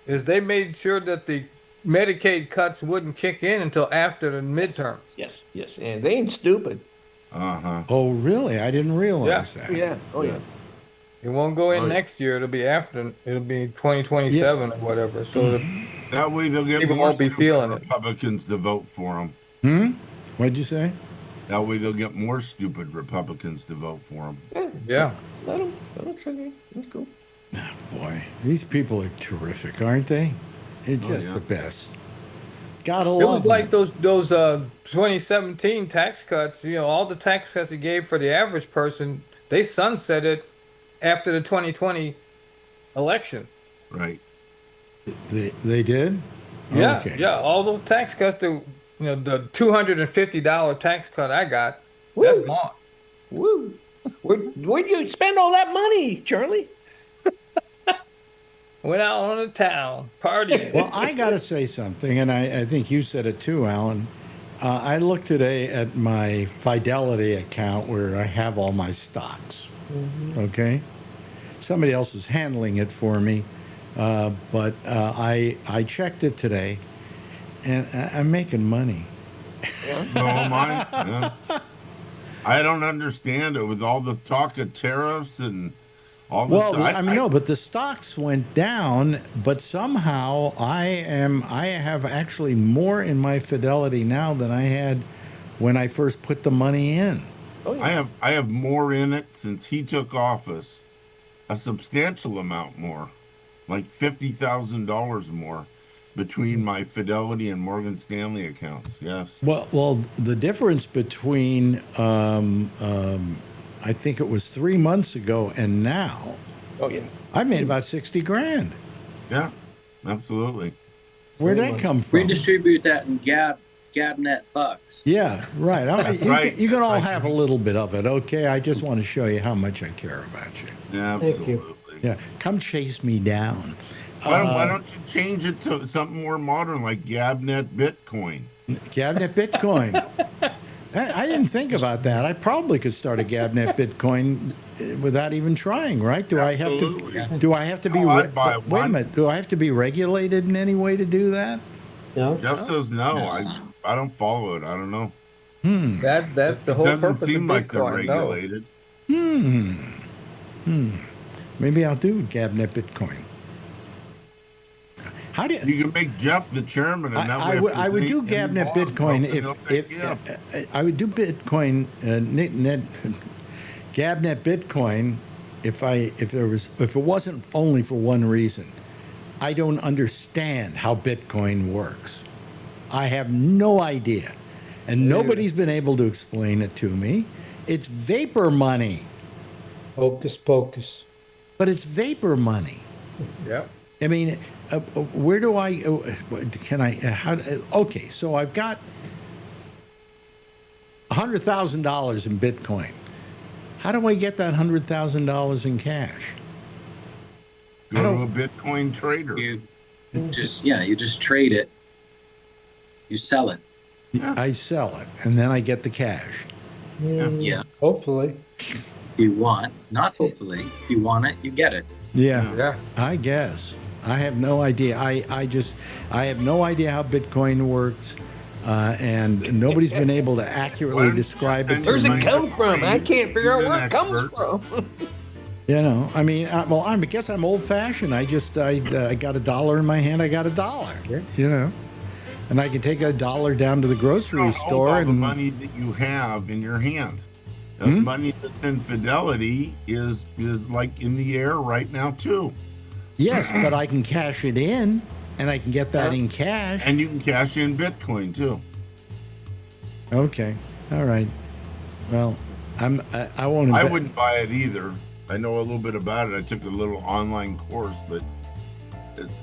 [SPEAKER 4] is they made sure that the Medicaid cuts wouldn't kick in until after the midterms.
[SPEAKER 6] Yes, yes, and they ain't stupid.
[SPEAKER 7] Uh-huh.
[SPEAKER 2] Oh, really? I didn't realize that.
[SPEAKER 6] Yeah, oh yeah.
[SPEAKER 4] It won't go in
[SPEAKER 7] Oh,
[SPEAKER 4] next year. It'll be after. It'll be 2027 or whatever. So
[SPEAKER 7] That way they'll get
[SPEAKER 4] People
[SPEAKER 7] more
[SPEAKER 4] won't be
[SPEAKER 7] stupid
[SPEAKER 4] feeling it.
[SPEAKER 7] Republicans to vote for him.
[SPEAKER 2] What'd you say?
[SPEAKER 7] That way they'll get more stupid Republicans to vote for him.
[SPEAKER 4] yeah.
[SPEAKER 6] Let them. It's okay. That's cool.
[SPEAKER 2] Boy, these people are terrific, aren't they? They're just
[SPEAKER 7] yeah.
[SPEAKER 2] the best. Gotta
[SPEAKER 4] It
[SPEAKER 2] love
[SPEAKER 4] was like
[SPEAKER 2] them.
[SPEAKER 4] those 2017 tax cuts. You know, all the tax cuts he gave for the average person, they sunset it after the 2020 election.
[SPEAKER 7] Right.
[SPEAKER 2] They did?
[SPEAKER 4] Yeah,
[SPEAKER 2] Okay.
[SPEAKER 4] yeah. All those tax cuts, the $250 tax cut I got, that's
[SPEAKER 6] Woo.
[SPEAKER 4] gone.
[SPEAKER 6] Woo! Where'd you spend all that money, Charlie?
[SPEAKER 4] Went out on the town partying.
[SPEAKER 2] Well, I got to say something, and I think you said it too, Alan. I looked today at my Fidelity account where I have all my stocks. Okay? Somebody else is handling it for me, but I checked it today, and I'm making money.
[SPEAKER 7] No, mine. Yeah. I don't understand it with all the talk of tariffs and all this.
[SPEAKER 2] Well, I mean, no, but the stocks went down, but somehow I have actually more in my Fidelity now than I had when I first put the money in.
[SPEAKER 7] I have more in it since he took office, a substantial amount more, like $50,000 more, between my Fidelity and Morgan Stanley accounts. Yes.
[SPEAKER 2] Well, the difference between I think it was 3 months ago and now,
[SPEAKER 6] Oh yeah.
[SPEAKER 2] I made about 60 grand.
[SPEAKER 7] Yeah. Absolutely.
[SPEAKER 2] Where'd that come from?
[SPEAKER 8] Redistribute that in Gabnet bucks.
[SPEAKER 2] Yeah, right.
[SPEAKER 7] Right.
[SPEAKER 2] You can all have a little bit of it, okay? I just want to show you how much I care about you.
[SPEAKER 7] Yeah,
[SPEAKER 5] Thank
[SPEAKER 7] absolutely.
[SPEAKER 5] you.
[SPEAKER 2] Yeah, come chase me down.
[SPEAKER 7] Why don't you change it to something more modern like Gabnet Bitcoin?
[SPEAKER 2] Gabnet Bitcoin. I didn't think about that. I probably could start a Gabnet Bitcoin without even trying, right? Do I have to be?
[SPEAKER 7] Oh, I'd buy
[SPEAKER 2] Wait a
[SPEAKER 7] one.
[SPEAKER 2] minute. Do I have to be regulated in any way to do that?
[SPEAKER 5] No?
[SPEAKER 7] Jeff says no. I don't follow it. I don't know.
[SPEAKER 4] That's the
[SPEAKER 7] It
[SPEAKER 4] whole
[SPEAKER 7] doesn't
[SPEAKER 4] purpose of
[SPEAKER 7] seem like they're
[SPEAKER 4] Bitcoin. No.
[SPEAKER 7] regulated.
[SPEAKER 2] Maybe I'll do Gabnet Bitcoin. How do
[SPEAKER 7] You can make Jeff the chairman, and that way if
[SPEAKER 2] I would
[SPEAKER 7] there's
[SPEAKER 2] do
[SPEAKER 7] any
[SPEAKER 2] Gabnet
[SPEAKER 7] laws
[SPEAKER 2] Bitcoin
[SPEAKER 7] broken,
[SPEAKER 2] if
[SPEAKER 7] they'll take you up.
[SPEAKER 2] I would do Bitcoin Gabnet Bitcoin if it wasn't only for one reason. I don't understand how Bitcoin works. I have no idea, and nobody's been able to explain it to me. It's vapor money,
[SPEAKER 5] Hocus pocus.
[SPEAKER 2] but it's vapor money.
[SPEAKER 4] Yep.
[SPEAKER 2] I mean, where do I? Can I? How? Okay, so I've got $100,000 in Bitcoin. How do I get that $100,000 in cash?
[SPEAKER 7] Go to a Bitcoin trader.
[SPEAKER 8] You just trade it. You sell it.
[SPEAKER 2] I sell it, and then I get the cash.
[SPEAKER 8] Yeah.
[SPEAKER 5] Hopefully.
[SPEAKER 8] If you want, not hopefully. If you want it, you get it.
[SPEAKER 2] Yeah,
[SPEAKER 4] Yeah.
[SPEAKER 2] I guess. I have no idea. I have no idea how Bitcoin works, and nobody's been able to accurately describe it to
[SPEAKER 6] Where's
[SPEAKER 2] me.
[SPEAKER 6] it come from? I can't figure out
[SPEAKER 7] He's an
[SPEAKER 6] where it comes
[SPEAKER 7] expert.
[SPEAKER 6] from.
[SPEAKER 2] You know, I mean, I guess I'm old-fashioned. I got $1 in my hand. I got $1. You know, and I can take $1 down to the
[SPEAKER 7] You
[SPEAKER 2] grocery
[SPEAKER 7] don't
[SPEAKER 2] store
[SPEAKER 7] hold all the
[SPEAKER 2] and
[SPEAKER 7] money that you have in your hand. The money that's in Fidelity is like in the air right now too,
[SPEAKER 2] yes, but I can cash it in, and I can get that in cash.
[SPEAKER 7] and you can cash in Bitcoin too.
[SPEAKER 2] Okay, all right. Well, I won't.
[SPEAKER 7] I wouldn't buy it either. I know a little bit about it. I took a little online course, but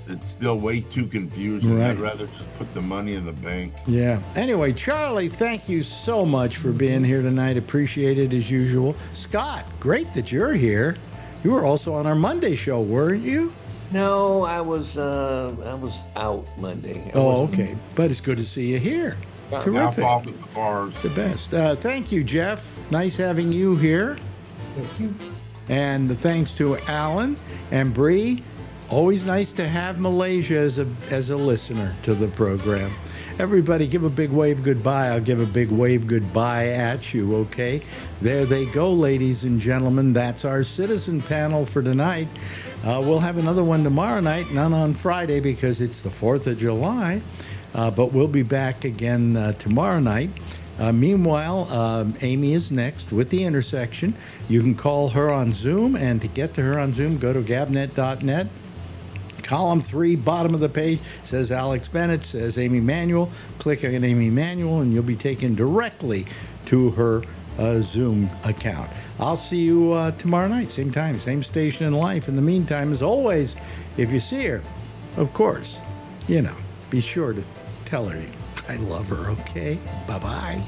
[SPEAKER 7] it's still way too confusing.
[SPEAKER 2] Right.
[SPEAKER 7] I'd rather just put the money in the bank.
[SPEAKER 2] Yeah. Anyway, Charlie, thank you so much for being here tonight. Appreciate it as usual. Scott, great that you're here. You were also on our Monday show, weren't you?
[SPEAKER 6] No, I was out Monday.
[SPEAKER 2] Oh, okay. But it's good to see you here.
[SPEAKER 7] Half
[SPEAKER 2] Terrific.
[SPEAKER 7] off at the bars.
[SPEAKER 2] The best. Thank you, Jeff. Nice having you here.
[SPEAKER 5] Thank you.
[SPEAKER 2] And thanks to Alan and Bree. Always nice to have Malaysia as a listener to the program. Everybody give a big wave goodbye. I'll give a big wave goodbye at you, okay? There they go, ladies and gentlemen. That's our citizen panel for tonight. We'll have another one tomorrow night, none on Friday because it's the 4th of July. But we'll be back again tomorrow night. Meanwhile, Amy is next with The Intersection. You can call her on Zoom, and to get to her on Zoom, go to gabnet.net. Column 3, bottom of the page, says Alex Bennett, says Amy Manuel. Click on Amy Manuel, and you'll be taken directly to her Zoom account. I'll see you tomorrow night, same time, same station in life. In the meantime, as always, if you see her, of course, be sure to tell her I love her, okay? Bye-bye.